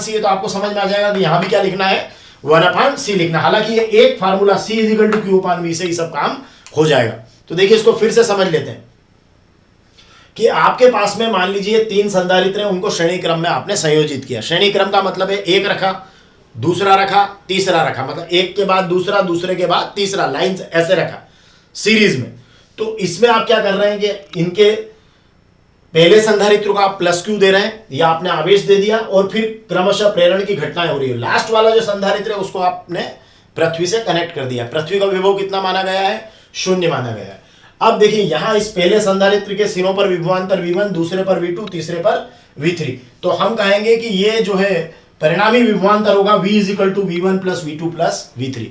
है, तो आपको समझ में आ जाएगा कि यहां भी क्या लिखना है, 1/C लिखना। हालांकि ये एक फार्मूला C = Q/V से ही सब काम हो जाएगा। तो देखिए इसको फिर से समझ लेते हैं कि आपके पास में मान लीजिए 3 संधारित्र हैं, उनको श्रेणी क्रम में आपने संयोजित किया। श्रेणी क्रम का मतलब है एक रखा, दूसरा रखा, तीसरा रखा, मतलब एक के बाद दूसरा, दूसरे के बाद तीसरा, लाइन ऐसे रखा सीरीज में। तो इसमें आप क्या कर रहे हैं कि इनके पहले संधारित्र को आप +Q दे रहे हैं, या आपने आवेश दे दिया और फिर क्रमशः प्रेरण की घटनाएं हो रही है। लास्ट वाला जो संधारित्र है उसको आपने पृथ्वी से कनेक्ट कर दिया। पृथ्वी का विभव कितना माना गया है, 0 माना गया है। अब देखिए यहां इस पहले संधारित्र के सिरों पर विभवांतर V1, दूसरे पर V2, तीसरे पर V3। तो हम कहेंगे कि ये जो है परिणामी विभवांतर होगा V = V1 + V2 + V3।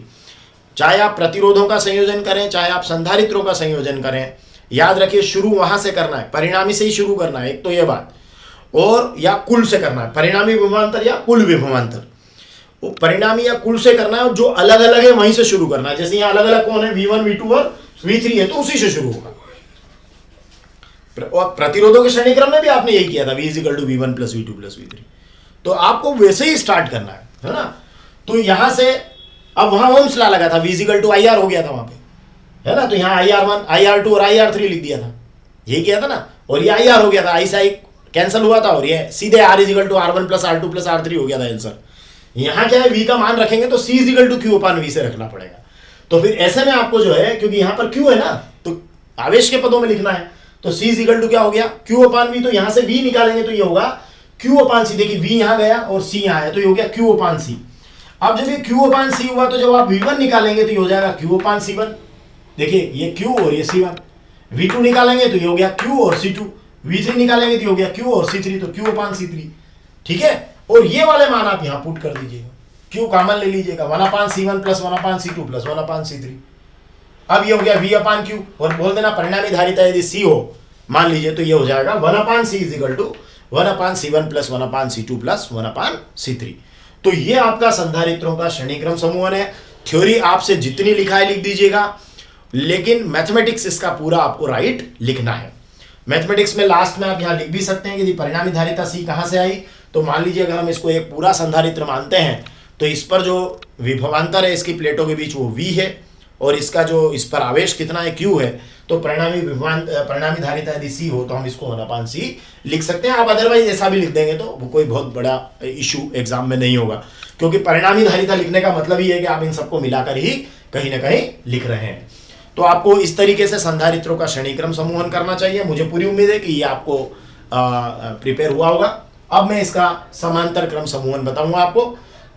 चाहे आप प्रतिरोधों का संयोजन करें, चाहे आप संधारित्रों का संयोजन करें, याद रखिए शुरू वहां से करना है, परिणामी से ही शुरू करना है, एक तो ये बात, और या कुल से करना है, परिणामी विभवांतर या कुल विभवांतर। वो परिणामी या कुल से करना है, और जो अलग अलग है वहीं से शुरू करना है। जैसे यहाँ अलग अलग कौन है, V1, V2 और V3 है, तो उसी से शुरू होगा। और प्रतिरोधों के श्रेणी क्रम में भी आपने यही किया था, V = V1 + V2 + V3। तो आपको वैसे ही स्टार्ट करना है ना। तो यहां से अब वहां ओम्स लॉ लगा था, V = IR हो गया था वहां पे, है ना। तो यहाँ IR1, IR2 और IR3 लिख दिया था, यही किया था ना। और ये IR हो गया था, I से I कैंसिल हुआ था, और ये सीधे R = R1 + R2 + R3 हो गया था आंसर। यहाँ क्या है, V का मान रखेंगे तो C = Q/V से रखना पड़ेगा। तो फिर ऐसे में आपको जो है, क्योंकि यहाँ पर Q है ना, तो आवेश के पदों में लिखना है, तो C = क्या हो गया, Q/V। तो यहाँ से V निकालेंगे तो ये होगा Q/C। देखिए V यहाँ गया और C यहाँ आया, तो ये हो गया Q/C। अब जब ये Q/C हुआ तो जब आप V1 निकालेंगे तो ये हो जाएगा Q/C1। देखिए ये Q और ये C1। V2 निकालेंगे तो ये हो गया Q और C2। V3 निकालेंगे तो ये हो गया Q और C3, तो Q/C3। ठीक है, और ये वाले मान आप यहां पुट कर दीजिएगा, Q कॉमन ले लीजिएगा, 1/C1 plus 1/C2 plus 1/C3। अब ये हो गया V/Q, और बोल देना परिणामी धारिता यदि C हो मान लीजिए तो ये हो जाएगा 1/C = 1/C1 plus 1/C2 plus 1/C3। तो ये आपका संधारित्रों का श्रेणीक्रम समूहन है। थ्योरी आपसे जितनी लिखा है लिख दीजिएगा, लेकिन मैथमेटिक्स इसका पूरा आपको राइट लिखना है। मैथमेटिक्स में लास्ट में आप यहाँ लिख भी सकते हैं कि परिणामी धारिता C कहाँ से आई। तो मान लीजिए अगर हम इसको एक पूरा संधारित्र मानते हैं तो इस पर जो विभवांतर है इसकी प्लेटों के बीच वो V है, और इसका जो इस पर आवेश कितना है Q है। तो परिणामी धारिता यदि C हो तो हम इसको 1/C लिख सकते हैं। आप अदरवाइज ऐसा भी लिख देंगे तो वो कोई बहुत बड़ा इशू एग्जाम में नहीं होगा, क्योंकि परिणामी धारिता लिखने का मतलब ये है कि आप इन सबको मिलाकर ही कहीं ना कहीं लिख रहे हैं। तो आपको इस तरीके से संधारित्रों का श्रेणीक्रम समूहन करना चाहिए। मुझे पूरी उम्मीद है कि ये आपको प्रिपेयर हुआ होगा। अब मैं इसका समांतर क्रम समूहन बताऊंगा आपको।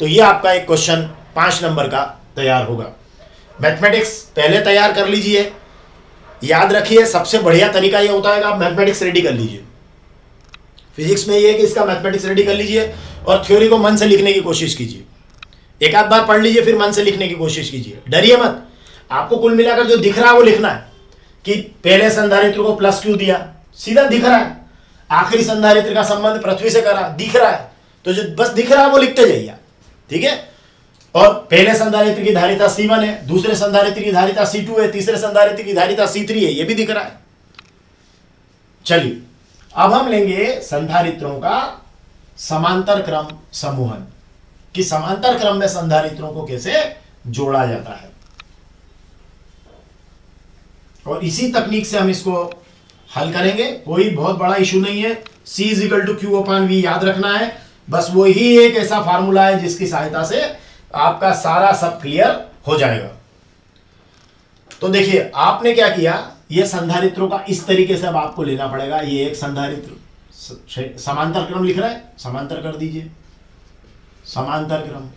तो ये आपका एक क्वेश्चन 5 नंबर का तैयार होगा। मैथमेटिक्स पहले तैयार कर लीजिए। याद रखिए सबसे बढ़िया तरीका ये होता है कि आप मैथमेटिक्स रेडी कर लीजिए। फिजिक्स में ये है कि इसका मैथमेटिक्स रेडी कर लीजिए और थ्योरी को मन से लिखने की कोशिश कीजिए। एक आध बार पढ़ लीजिए, फिर मन से लिखने की कोशिश कीजिए। डरिए मत। आपको कुल मिलाकर जो दिख रहा है वो लिखना है कि पहले संधारित्र को प्लस क्यू दिया, सीधा दिख रहा है। आखिरी संधारित्र का संबंध पृथ्वी से करा, दिख रहा है। तो जो बस दिख रहा है वो लिखते जाइए, ठीक है। और पहले संधारित्र की धारिता C1 है, दूसरे संधारित्र की धारिता C2 है, तीसरे संधारित्र की धारिता C3 है, ये भी दिख रहा है। चलिए अब हम लेंगे संधारित्रों का समांतर क्रम समूहन, कि समांतर क्रम में संधारित्रों को कैसे जोड़ा जाता है। और इसी तकनीक से हम इसको हल करेंगे। कोई बहुत बड़ा इशू नहीं है। C = Q/V याद रखना है। बस वो ही एक ऐसा फार्मूला है जिसकी सहायता से आपका सारा सब क्लियर हो जाएगा। तो देखिए आपने क्या किया, ये संधारित्रों का इस तरीके से अब आपको लेना पड़ेगा। ये एक संधारित्र समांतर क्रम लिख रहा है, समांतर कर दीजिए, समांतर क्रम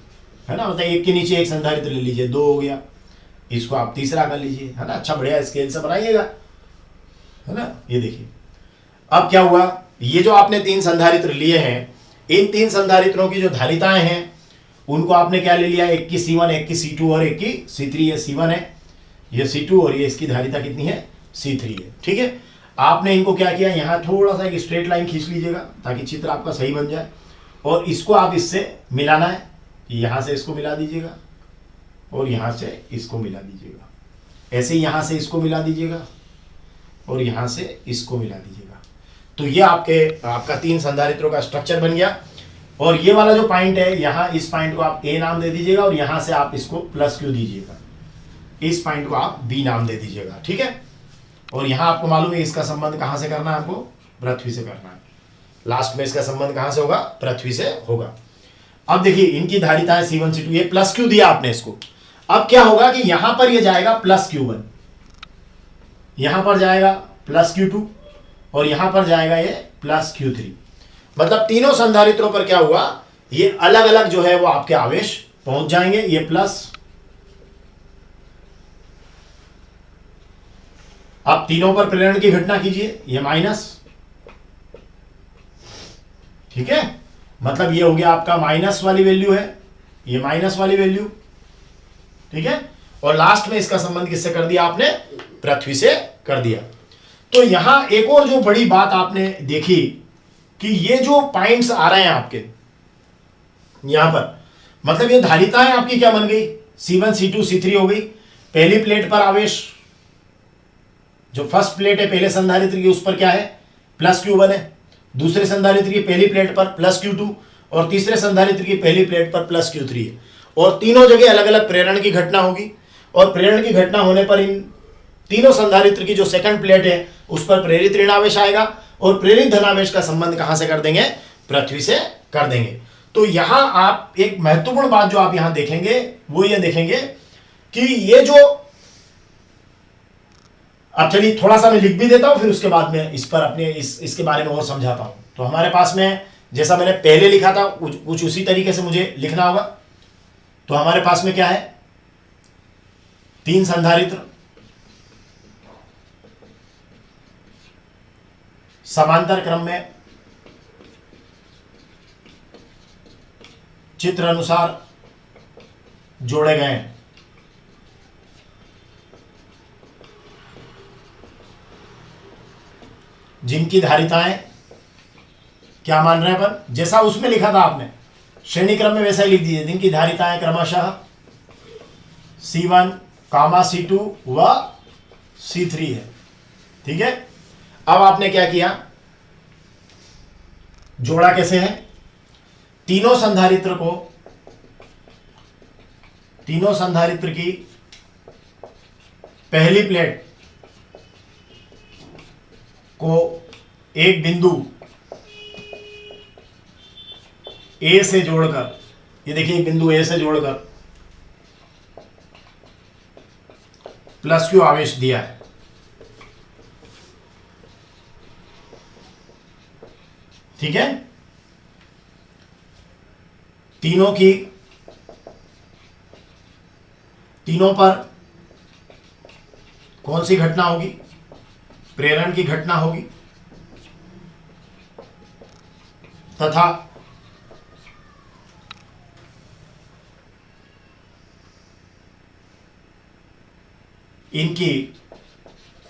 है ना। मतलब एक के नीचे एक संधारित्र ले लीजिए, 2 हो गया। इसको आप तीसरा कर लीजिए, है ना। अच्छा बढ़िया स्केल से बनाइएगा, है ना। ये देखिए अब क्या हुआ, ये जो आपने 3 संधारित्र लिए हैं, इन 3 संधारित्रों की जो धारिताएं हैं उनको आपने क्या ले लिया, एक की C1, एक की C2 और एक की C3। ये C1 है, ये C2 और ये इसकी धारिता कितनी है, C3 है, ठीक है। आपने इनको क्या किया, यहाँ थोड़ा सा एक स्ट्रेट लाइन खींच लीजिएगा ताकि चित्र आपका सही बन जाए। और इसको आप इससे मिलाना है, यहाँ से इसको मिला दीजिएगा और यहाँ से इसको मिला दीजिएगा। ऐसे यहाँ से इसको मिला दीजिएगा और यहाँ से इसको मिला दीजिएगा। तो ये आपका 3 संधारित्रों का स्ट्रक्चर बन गया। और ये वाला जो पॉइंट है, यहाँ इस पॉइंट को आप A नाम दे दीजिएगा और यहाँ से आप इसको +Q दीजिएगा। इस पॉइंट को आप B नाम दे दीजिएगा, ठीक है। और यहाँ आपको मालूम है इसका संबंध कहाँ से करना है, आपको पृथ्वी से करना है। लास्ट में इसका संबंध कहाँ से होगा, पृथ्वी से होगा। अब देखिए इनकी धारिताएं C1 C2, ये +Q दिया आपने इसको। अब क्या होगा कि यहां पर ये जाएगा +Q1, यहां पर जाएगा +Q2 और यहां पर जाएगा ये +Q3। मतलब तीनों संधारित्रों पर क्या हुआ, ये अलग अलग जो है वो आपके आवेश पहुंच जाएंगे। ये प्लस, आप तीनों पर प्रेरण की घटना कीजिए, ये माइनस, ठीक है। मतलब ये हो गया आपका माइनस वाली वैल्यू है, ये माइनस वाली वैल्यू, ठीक है। और लास्ट में इसका संबंध किससे कर दिया आपने, पृथ्वी से कर दिया। तो यहां एक और जो बड़ी बात आपने देखी कि ये जो पॉइंट्स आ रहे हैं आपके यहां पर, मतलब ये धारिताएं आपकी क्या बन गई, C1 C2 C3 हो गई। पहली प्लेट पर आवेश, जो फर्स्ट प्लेट है पहले संधारित्र की, उस पर क्या है, +Q1 है। दूसरे संधारित्र की पहली प्लेट पर +Q2 और तीसरे संधारित्र की पहली प्लेट पर +Q3 है। और तीनों जगह अलग अलग प्रेरण की घटना होगी। और प्रेरण की घटना होने पर इन तीनों संधारित्र की जो सेकंड प्लेट है उस पर प्रेरित ऋण आवेश आएगा और प्रेरित धनावेश का संबंध कहां से कर देंगे, पृथ्वी से कर देंगे। तो यहां आप एक महत्वपूर्ण बात जो आप यहां देखेंगे वो ये देखेंगे कि ये जो, अब चलिए थोड़ा सा मैं लिख भी देता हूं, फिर उसके बाद में इस पर अपने इसके बारे में और समझाता हूं। तो हमारे पास में जैसा मैंने पहले लिखा था कुछ उसी तरीके से मुझे लिखना होगा। तो हमारे पास में क्या है, 3 संधारित्र समांतर क्रम में चित्र अनुसार जोड़े गए हैं। जिनकी धारिताएं क्या मान रहे हैं अपन, जैसा उसमें लिखा था आपने श्रेणी क्रम में वैसा ही लिख दीजिए। जिनकी धारिताएं क्रमशः C1, C2 व C3 है, ठीक है। अब आपने क्या किया, जोड़ा कैसे है, तीनों संधारित्र की पहली प्लेट को एक बिंदु ए से जोड़कर, ये देखिए बिंदु ए से जोड़कर प्लस क्यू आवेश दिया है। ठीक है, तीनों पर कौन सी घटना होगी, प्रेरण की घटना होगी तथा इनकी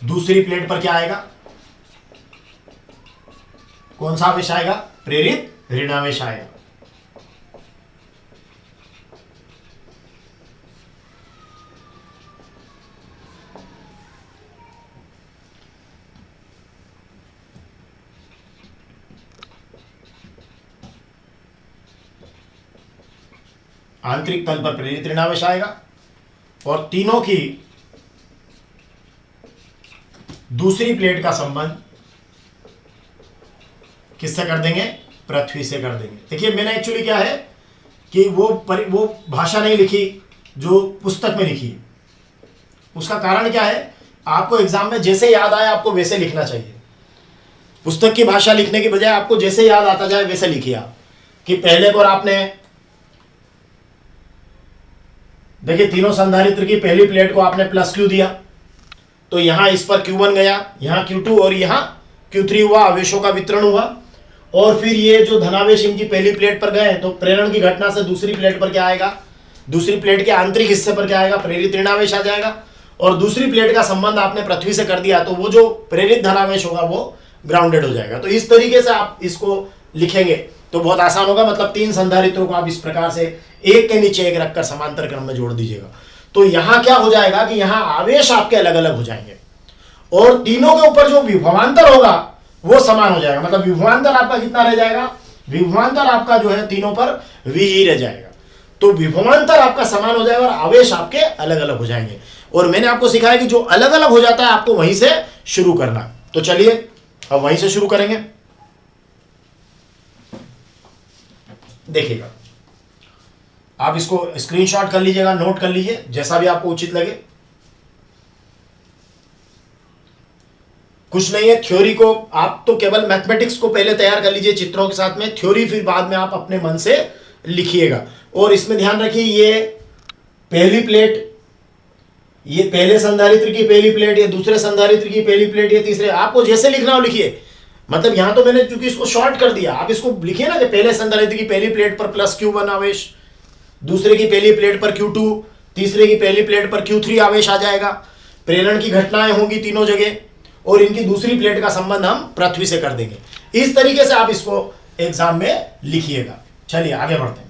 दूसरी प्लेट पर क्या आएगा, कौन सा आवेश आएगा, प्रेरित ऋणावेश आएगा। आंतरिक तल पर प्रेरित ऋणावेश आएगा और तीनों की दूसरी प्लेट का संबंध किससे कर देंगे, पृथ्वी से कर देंगे। देखिए मैंने एक्चुअली क्या है कि वो भाषा नहीं लिखी जो पुस्तक में लिखी है। उसका कारण क्या है, आपको एग्जाम में जैसे याद आए आपको वैसे लिखना चाहिए। पुस्तक की भाषा लिखने की बजाय आपको जैसे याद आता जाए वैसे लिखिए आप। कि पहले पर आपने देखिए तीनों संधारित्र की पहली प्लेट को आपने प्लस क्यू दिया, तो यहां इस पर Q1 गया, यहां Q2 और यहां Q3 हुआ, आवेशों का वितरण हुआ। और फिर ये जो धनावेश इनकी पहली प्लेट पर गए तो प्रेरण की घटना से दूसरी प्लेट पर क्या आएगा, दूसरी प्लेट के आंतरिक हिस्से पर क्या आएगा, प्रेरित ऋणावेश आ जाएगा। और दूसरी प्लेट का संबंध आपने पृथ्वी से कर दिया तो वो जो प्रेरित धनावेश होगा वो ग्राउंडेड हो जाएगा। तो इस तरीके से आप इसको लिखेंगे तो बहुत आसान होगा। मतलब तीन संधारित्रों को आप इस प्रकार से एक के नीचे एक रखकर समांतर क्रम में जोड़ दीजिएगा। तो यहां क्या हो जाएगा कि यहां आवेश आपके अलग अलग हो जाएंगे और तीनों के ऊपर जो विभवांतर होगा वो समान हो जाएगा। मतलब विभवांतर आपका कितना रह जाएगा, विभवांतर आपका जो है तीनों पर v ही रह जाएगा। तो विभवांतर आपका समान हो जाएगा और आवेश आपके अलग अलग हो जाएंगे। और मैंने आपको सिखाया कि जो अलग अलग हो जाता है आपको वहीं से शुरू करना। तो चलिए अब वहीं से शुरू करेंगे। देखिएगा, आप इसको स्क्रीनशॉट कर लीजिएगा, नोट कर लीजिए, जैसा भी आपको उचित लगे। कुछ नहीं है, थ्योरी को आप तो केवल मैथमेटिक्स को पहले तैयार कर लीजिए चित्रों के साथ में, थ्योरी फिर बाद में आप अपने मन से लिखिएगा। और इसमें ध्यान रखिए ये पहली प्लेट, ये पहले संधारित्र की पहली प्लेट, ये दूसरे संधारित्र की पहली प्लेट, ये तीसरे, आपको जैसे लिखना हो लिखिए। मतलब यहां तो मैंने चूंकि इसको शॉर्ट कर दिया, आप इसको लिखिए ना कि पहले संधारित्र की पहली प्लेट पर प्लस Q1 आवेश, दूसरे की पहली प्लेट पर Q2, तीसरे की पहली प्लेट पर Q3 आवेश आ जाएगा। प्रेरण की घटनाएं होंगी तीनों जगह और इनकी दूसरी प्लेट का संबंध हम पृथ्वी से कर देंगे। इस तरीके से आप इसको एग्जाम में लिखिएगा। चलिए आगे बढ़ते हैं।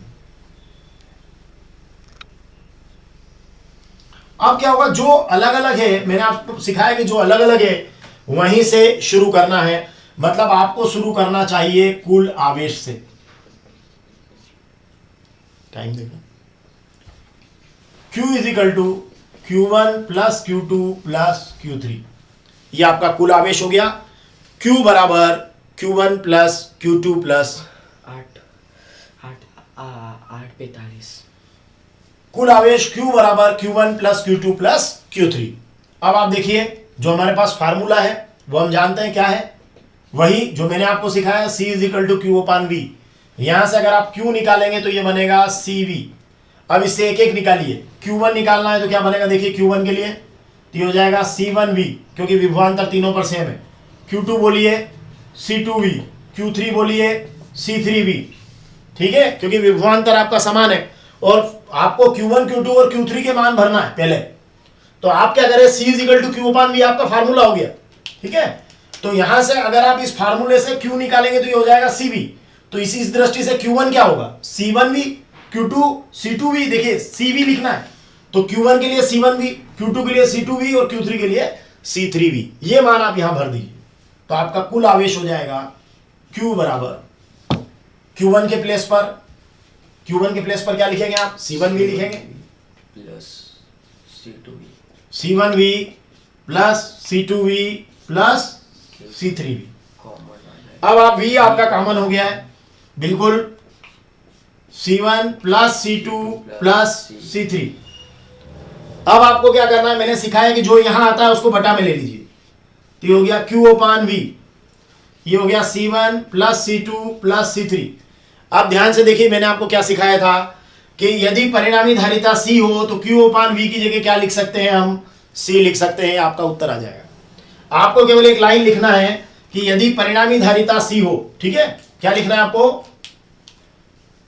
अब क्या होगा, जो अलग अलग है, मैंने आपको सिखाया कि जो अलग अलग है वहीं से शुरू करना है। मतलब आपको शुरू करना चाहिए कुल आवेश से। टाइम देखो, Q is equal to Q1 plus Q2 plus Q3, ये आपका कुल आवेश हो गया। Q बराबर Q1 प्लस Q2 प्लस 8:45। कुल आवेश Q बराबर Q1 plus Q2 plus Q3। अब आप देखिए जो हमारे पास फार्मूला है वो हम जानते हैं क्या है, वही जो मैंने आपको सिखाया, C is equal to Q upon V। यहां से अगर आप Q निकालेंगे तो ये बनेगा CV। अब इससे एक एक निकालिए, Q1 निकालना है तो क्या बनेगा, देखिए Q1 के लिए तो ये हो जाएगा C1V, क्योंकि विभवांतर तीनों पर सेम है। Q2 बोलिए C2V, Q3 बोलिए C3V, ठीक है, क्योंकि विभवांतर आपका समान है। और आपको Q1, Q2 और Q3 के मान भरना है पहले। तो आप क्या करें, C is equal to Q upon V आपका फार्मूला हो गया, ठीक है। तो यहां से अगर आप इस फार्मूले से Q निकालेंगे तो ये हो जाएगा CV। तो इस दृष्टि से Q1 क्या होगा, C1V, Q2 C2V। देखिए CV लिखना है तो Q1 के लिए C1V, Q2 के लिए C2V और Q3 के लिए C3V। ये मान आप यहां भर दीजिए, तो आपका कुल आवेश हो जाएगा Q बराबर Q1 के प्लेस पर क्या लिखेंगे आप? C1V लिखेंगे plus C2V, C1V plus C2V plus C3V। Common आ अब आप V आपका कॉमन हो गया है, बिल्कुल C1 plus C2 plus C3। अब आपको क्या करना है, मैंने सिखाया कि जो यहां आता है उसको बटा में ले लीजिए, तो ये हो गया Q अपान V, ये हो गया C1 plus C2 plus C3। अब ध्यान से देखिए, मैंने आपको क्या सिखाया था कि यदि परिणामी धारिता C हो तो Q अपान V की जगह क्या लिख सकते हैं, हम C लिख सकते हैं, आपका उत्तर आ जाएगा। आपको केवल एक लाइन लिखना है कि यदि परिणामी धारिता C हो, ठीक है, क्या लिखना है आपको,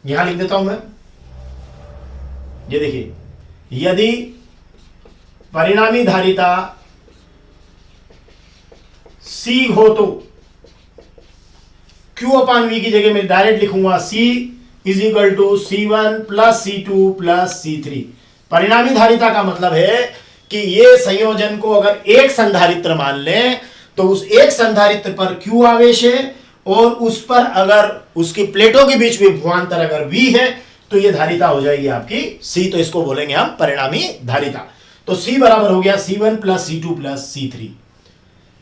यहां लिख देता हूं मैं, ये देखिए, यदि परिणामी धारिता C हो तो Q अपान V की जगह मैं डायरेक्ट लिखूंगा C is equal to C1 plus C2 plus C3। परिणामी धारिता का मतलब है कि ये संयोजन को अगर एक संधारित्र मान लें तो उस एक संधारित्र पर Q आवेश है और उस पर अगर उसकी प्लेटों के बीच में विभवांतर अगर V है तो ये धारिता हो जाएगी आपकी C, तो इसको बोलेंगे हम परिणामी धारिता। तो C बराबर हो गया C1 plus C2 plus C3।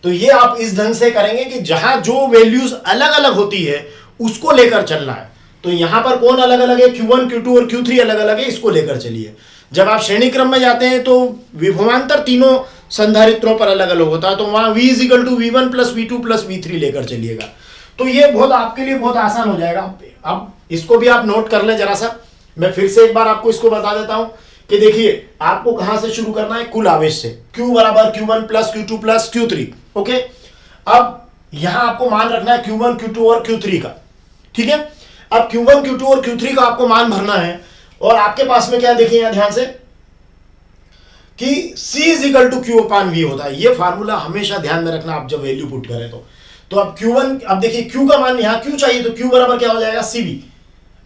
तो ये आप इस ढंग से करेंगे कि जहां जो वैल्यूज अलग अलग होती है उसको लेकर चलना है। तो यहां पर कौन अलग अलग है, Q1 Q2 और Q3 अलग अलग है, इसको लेकर चलिए। जब आप श्रेणी क्रम में जाते हैं तो विभवांतर तीनों संधारित्रों पर अलग अलग होता है, तो वहां V is equal to V1 plus V2 plus V3 लेकर चलिएगा। तो ये बहुत आपके लिए बहुत आसान हो जाएगा। अब इसको भी आप नोट कर लें जरा सा, मैं फिर से एक बार आपको इसको बता देता हूं कि देखिए आपको कहां से शुरू करना है, कुल आवेश से। Q बराबर Q1 plus Q2 plus Q3, okay. अब यहां आपको मान रखना है Q1 Q2 और Q3 का, ठीक है। अब Q1 Q2 और Q3 का आपको मान भरना है, और आपके पास में क्या देखिए यहां ध्यान से कि C is equal to Q upon V होता है। ये फार्मूला हमेशा ध्यान में रखना आप जब वैल्यू पुट करें तो अब Q1, अब देखिए Q का मान यहां Q चाहिए तो Q बराबर क्या हो जाएगा, CV।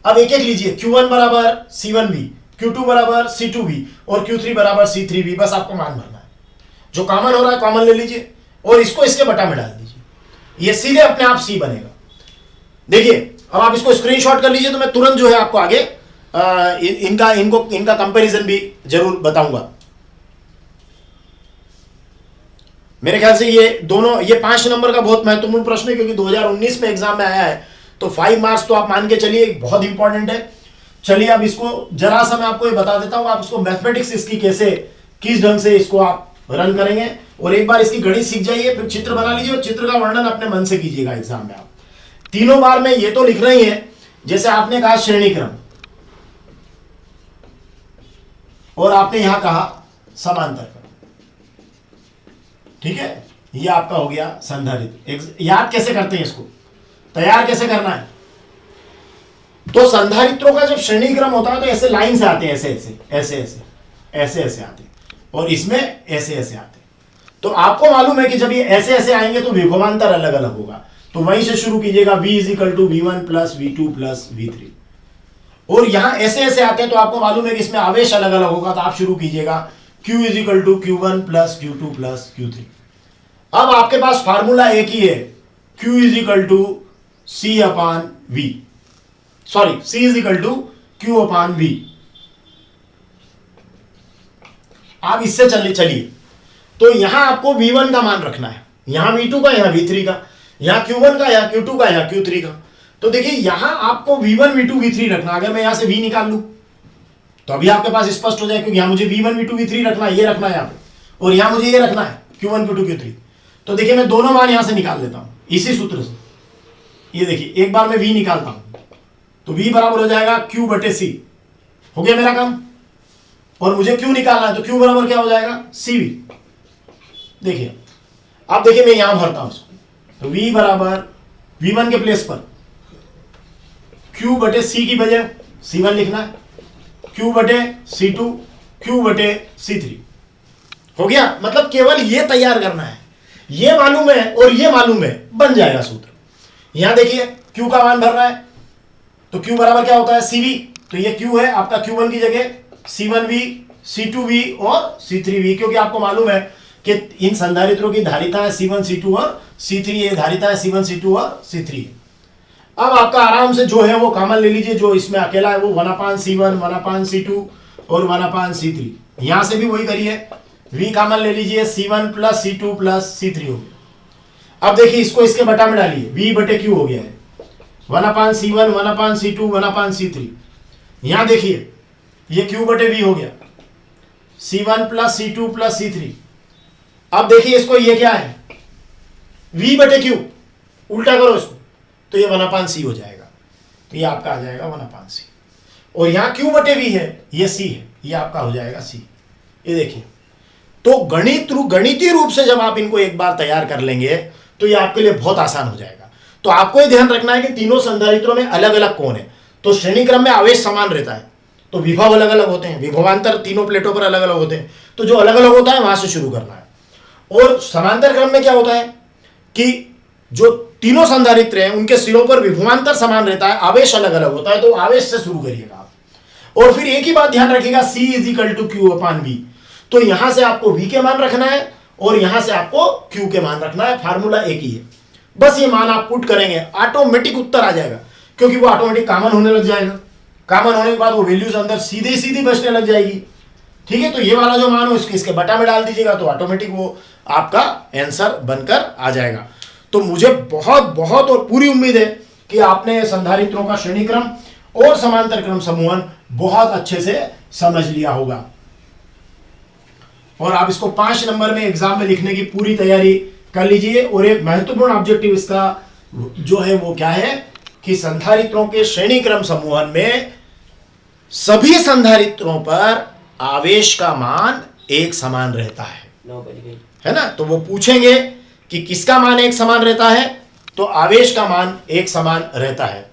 अब एक एक लीजिए, Q1 बराबर C1V, Q2 बराबर C2V और Q3 बराबर C3V। बस आपको मान भरना है, जो कॉमन हो रहा है कॉमन ले लीजिए और इसको इसके बटा में डाल दीजिए, ये सीधे अपने आप C बनेगा। देखिए अब आप इसको स्क्रीनशॉट कर लीजिए, तो मैं तुरंत जो है आपको आगे इनका कंपैरिजन भी जरूर बताऊंगा। मेरे ख्याल से ये दोनों, ये 5 नंबर का बहुत महत्वपूर्ण प्रश्न है, क्योंकि 2019 में एग्जाम में आया है, तो 5 मार्क्स तो आप मान के चलिए बहुत इंपॉर्टेंट है। चलिए अब इसको जरा सा मैं आपको ये बता देता हूं, आप इसको मैथमेटिक्स इसकी कैसे, किस ढंग से इसको आप रन करेंगे, और एक बार इसकी गणित सीख जाइए, फिर चित्र बना लीजिए और चित्र का वर्णन अपने मन से कीजिएगा एग्जाम में। आप तीनों बार में ये तो लिख रही है, जैसे आपने कहा श्रेणी क्रम और आपने यहां कहा समांतर क्रम, ठीक है, ये आपका हो गया संधारित्र। याद कैसे करते हैं इसको, तैयार कैसे करना है, तो संधारित्रों का जब श्रेणी क्रम होता है तो ऐसे लाइन से आते हैं, ऐसे ऐसे ऐसे ऐसे ऐसे ऐसे आते हैं, और इसमें ऐसे ऐसे आते हैं। तो आपको मालूम है कि जब ये ऐसे ऐसे आएंगे तो विभवांतर अलग अलग होगा, तो वहीं से शुरू कीजिएगा, V is equal to V1 plus V2 plus V3। और यहां ऐसे ऐसे आते हैं तो आपको मालूम है कि इसमें आवेश अलग अलग होगा, तो आप शुरू कीजिएगा Q is equal to Q1 plus Q2 plus Q3। अब आपके पास फार्मूला एक ही है, Q is equal to C upon V, sorry C is equal to Q upon V। आप इससे चलिए, तो यहां आपको V1 का मान रखना है, यहां V2 का, यहां V3 का, यहां Q1 का, यहां Q2 का, यहां Q3 का। तो देखिए यहां आपको V1 V2 V3 रखना। अगर मैं यहां से V निकाल लूं तो अभी आपके पास स्पष्ट हो जाए, क्योंकि यहां मुझे V1 V2 V3 रखना है, ये रखना है यहां पे, और यहां मुझे ये रखना है Q1 Q2 Q3। तो देखिए मैं दोनों मान यहां से निकाल लेता हूं इसी सूत्र से। ये देखिए एक बार मैं V निकालता हूं तो V बराबर हो जाएगा Q बटे C, हो गया मेरा काम। और मुझे Q निकालना है तो Q बराबर क्या हो जाएगा, CV। देखिए अब देखिए मैं यहां भरता हूं इसको, तो V बराबर V1 के प्लेस पर Q बटे C की बजाय C1 लिखना है, Q बटे C2, Q बटे C3। हो गया, मतलब केवल ये तैयार करना है, ये मालूम है और ये मालूम है, बन जाएगा सूत्र। यहां देखिए Q का मान भरना है, तो Q बराबर क्या होता है, CV। तो ये Q है आपका Q1 की जगह C1V, C2V और C3V, क्योंकि आपको मालूम है कि इन संधारित्रों की धारिता है C1 C2 और C3 ये धारिता है, C1 C2 और C3। अब आपका आराम से जो है वो कॉमन ले लीजिए, जो इसमें अकेला है वो 1/C1 1/C2 और 1/C3। यहां से भी वही करिए, V कॉमन ले लीजिए, C1 + C2 + C3 हो गया। अब देखिए इसको इसके बटा में डालिए, V/Q हो गया है 1/C1 1/C2 1/C3। यहां देखिए ये Q/V हो गया, C1 + C2 + C3। अब देखिए इसको ये क्या है, V/Q, उल्टा करो इसको तो ये 1/C हो जाएगा, तो ये आपका आ जाएगा 1/C। और यहां Q/V है, ये C है, ये आपका हो जाएगा C। ये देखिए, तो गणितीय रूप से जब आप इनको एक बार तैयार कर लेंगे तो ये आपके लिए बहुत आसान हो जाएगा। तो आपको ये ध्यान रखना है कि तीनों संधारित्रों में अलग अलग कोण है, तो श्रेणी क्रम में आवेश समान रहता है, तो विभव अलग अलग होते हैं, विभवांतर तीनों प्लेटों पर अलग अलग होते हैं, तो जो अलग अलग होता है वहां से शुरू करना है। और समांतर क्रम में क्या होता है कि जो तीनों संधारित्र हैं उनके सिरों पर विभवांतर समान रहता है, आवेश अलग अलग होता है, तो आवेश से शुरू करिएगा आप। और फिर एक ही बात ध्यान रखिएगा, C = Q/V। तो यहां से आपको V के मान रखना है और यहां से आपको Q के मान रखना है, फार्मूला एक ही है। बस ये मान आप पुट करेंगे, ऑटोमेटिक उत्तर आ जाएगा, क्योंकि वो ऑटोमेटिक कॉमन होने लग जाएगा। कॉमन होने के बाद वो वैल्यूज अंदर सीधे सीधी बचने लग जाएगी। ठीक है, तो ये वाला जो मान हो इसके बटा में डाल दीजिएगा, तो ऑटोमेटिक वो आपका आंसर बनकर आ जाएगा। तो मुझे बहुत बहुत और पूरी उम्मीद है कि आपने संधारित्रों का श्रेणी क्रम और समांतर क्रम समूहन बहुत अच्छे से समझ लिया होगा, और आप इसको 5 नंबर में एग्जाम में लिखने की पूरी तैयारी कर लीजिए। और एक महत्वपूर्ण ऑब्जेक्टिव इसका जो है वो क्या है कि संधारित्रों के श्रेणी क्रम समूहन में सभी संधारित्रों पर आवेश का मान एक समान रहता है ना। तो वो पूछेंगे कि किसका मान एक समान रहता है, तो आवेश का मान एक समान रहता है।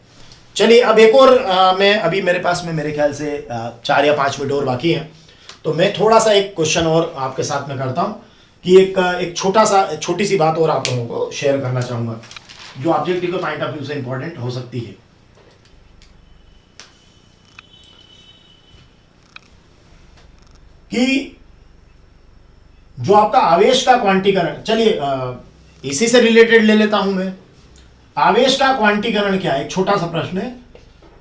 चलिए अब एक और मैं अभी मेरे पास में मेरे ख्याल से 4 या 5 मिनट और बाकी हैं, तो मैं थोड़ा सा एक क्वेश्चन और आपके साथ में करता हूं कि एक छोटी सी बात और आप लोगों को शेयर करना चाहूंगा, जो ऑब्जेक्टिव के पॉइंट ऑफ व्यू से इंपॉर्टेंट हो सकती है। कि जो आपका आवेश का क्वांटीकरण, चलिए इसी से रिलेटेड ले लेता हूं मैं। आवेश का क्वांटीकरण क्या है, एक छोटा सा प्रश्न है,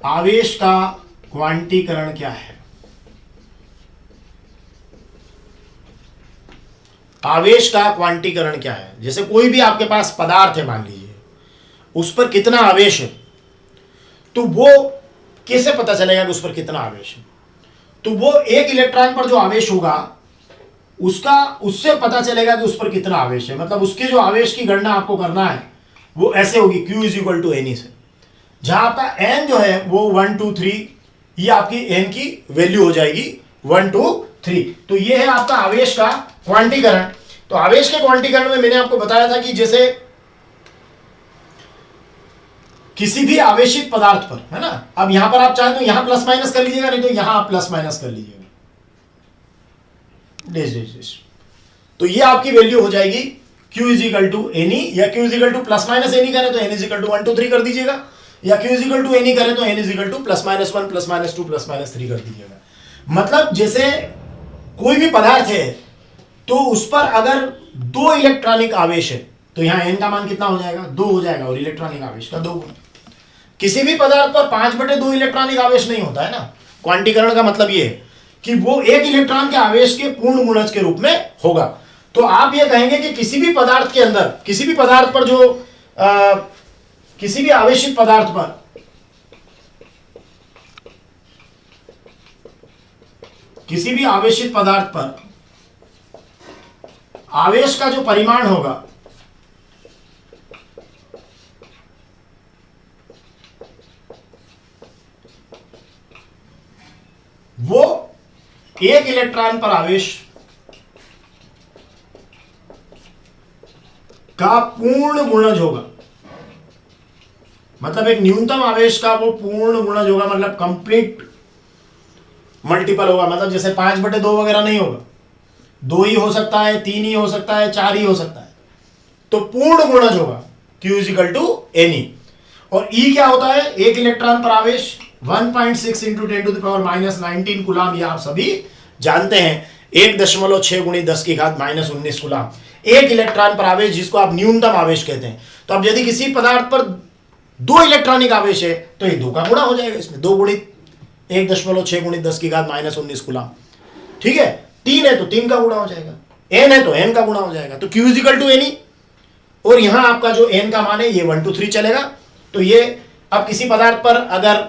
आवेश का क्वांटीकरण क्या है? आवेश का क्वांटीकरण क्या है? जैसे कोई भी आपके पास पदार्थ है, मान लीजिए उस पर कितना आवेश है, तो वो कैसे पता चलेगा कि उस पर कितना आवेश है? तो वो एक इलेक्ट्रॉन पर जो आवेश होगा उससे पता चलेगा कि उस पर कितना आवेश है। मतलब उसके जो आवेश की गणना आपको करना है वो ऐसे होगी, Q = Ne से, जहां आपका n जो है वो 1 2 3, ये आपकी n की वैल्यू हो जाएगी 1 2 3। तो ये है आपका आवेश का क्वांटीकरण। तो आवेश के क्वांटीकरण में मैंने आपको बताया था कि जैसे किसी भी आवेशित पदार्थ पर, है ना, अब यहां पर आप चाहे तो यहां प्लस माइनस कर लीजिएगा, नहीं तो यहां आप प्लस माइनस कर लीजिएगा, तो ये आपकी वैल्यू हो जाएगी Q = Ne, या Q = ±Ne करें तो N = 1 2 3 कर दीजिएगा, या Q = Ne करें तो N = ±1 ±2 ±3 कर दीजिएगा। मतलब जैसे कोई भी पदार्थ है तो उस पर अगर 2 इलेक्ट्रॉनिक आवेश है तो यहां n का मान कितना हो जाएगा, 2 हो जाएगा, और इलेक्ट्रॉनिक आवेश का 2 गुना। किसी भी पदार्थ पर 5/2 इलेक्ट्रॉनिक आवेश नहीं होता है ना। क्वांटीकरण का मतलब ये है कि वो एक इलेक्ट्रॉन के आवेश के पूर्ण गुणज के रूप में होगा। तो आप ये कहेंगे कि किसी भी पदार्थ के अंदर, किसी भी पदार्थ पर जो किसी भी आवेशित पदार्थ पर आवेश का जो परिमाण होगा वो एक इलेक्ट्रॉन पर आवेश का पूर्ण गुणज होगा। मतलब एक न्यूनतम आवेश का वो पूर्ण गुणज होगा, मतलब कंप्लीट मल्टीपल होगा। मतलब जैसे 5/2 वगैरह नहीं होगा, 2 ही हो सकता है, 3 ही हो सकता है, 4 ही हो सकता है, तो पूर्ण गुणज होगा Q = Ne। और E क्या होता है, एक इलेक्ट्रॉन पर आवेश 1.6 × 10 - 19 कूलाम, ये आप सभी जानते हैं। 1.6 × 10⁻⁻⁹ कूलाम। एक इलेक्ट्रॉन पर आवेश, जिसको आप न्यूनतम आवेश कहते हैं। तो अब यदि किसी पदार्थ पर 2 इलेक्ट्रॉनिक आवेश है तो ये 2 का गुणा हो जाएगा, इसमें 2 गुणित 1.6 गुणित 10 की घात -19 कूलम। ठीक है, 3 है तो 3 का गुणा हो जाएगा, n है तो n का गुणा हो जाएगा। तो Q = N, और यहां आपका जो n का मान है ये 1 2 3 चलेगा। तो ये अब किसी पदार्थ पर अगर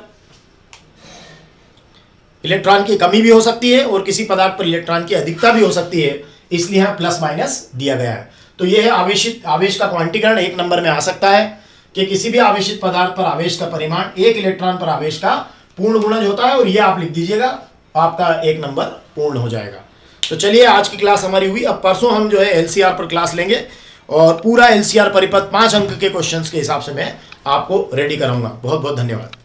इलेक्ट्रॉन की कमी भी हो सकती है और किसी पदार्थ पर इलेक्ट्रॉन की अधिकता भी हो सकती है, इसलिए यहां प्लस माइनस दिया गया है। तो यह है आवेश का क्वांटीकरण 1 नंबर में आ सकता है कि किसी भी आवेशित पदार्थ पर आवेश का परिमाण 1 इलेक्ट्रॉन पर आवेश का पूर्ण गुणज होता है, और यह आप लिख दीजिएगा, आपका 1 नंबर पूर्ण हो जाएगा। तो चलिए आज की क्लास हमारी हुई। अब परसों हम जो है एलसीआर पर क्लास लेंगे, और पूरा एलसीआर परिपथ 5 अंक के क्वेश्चंस के हिसाब से मैं आपको रेडी कराऊंगा। बहुत बहुत धन्यवाद।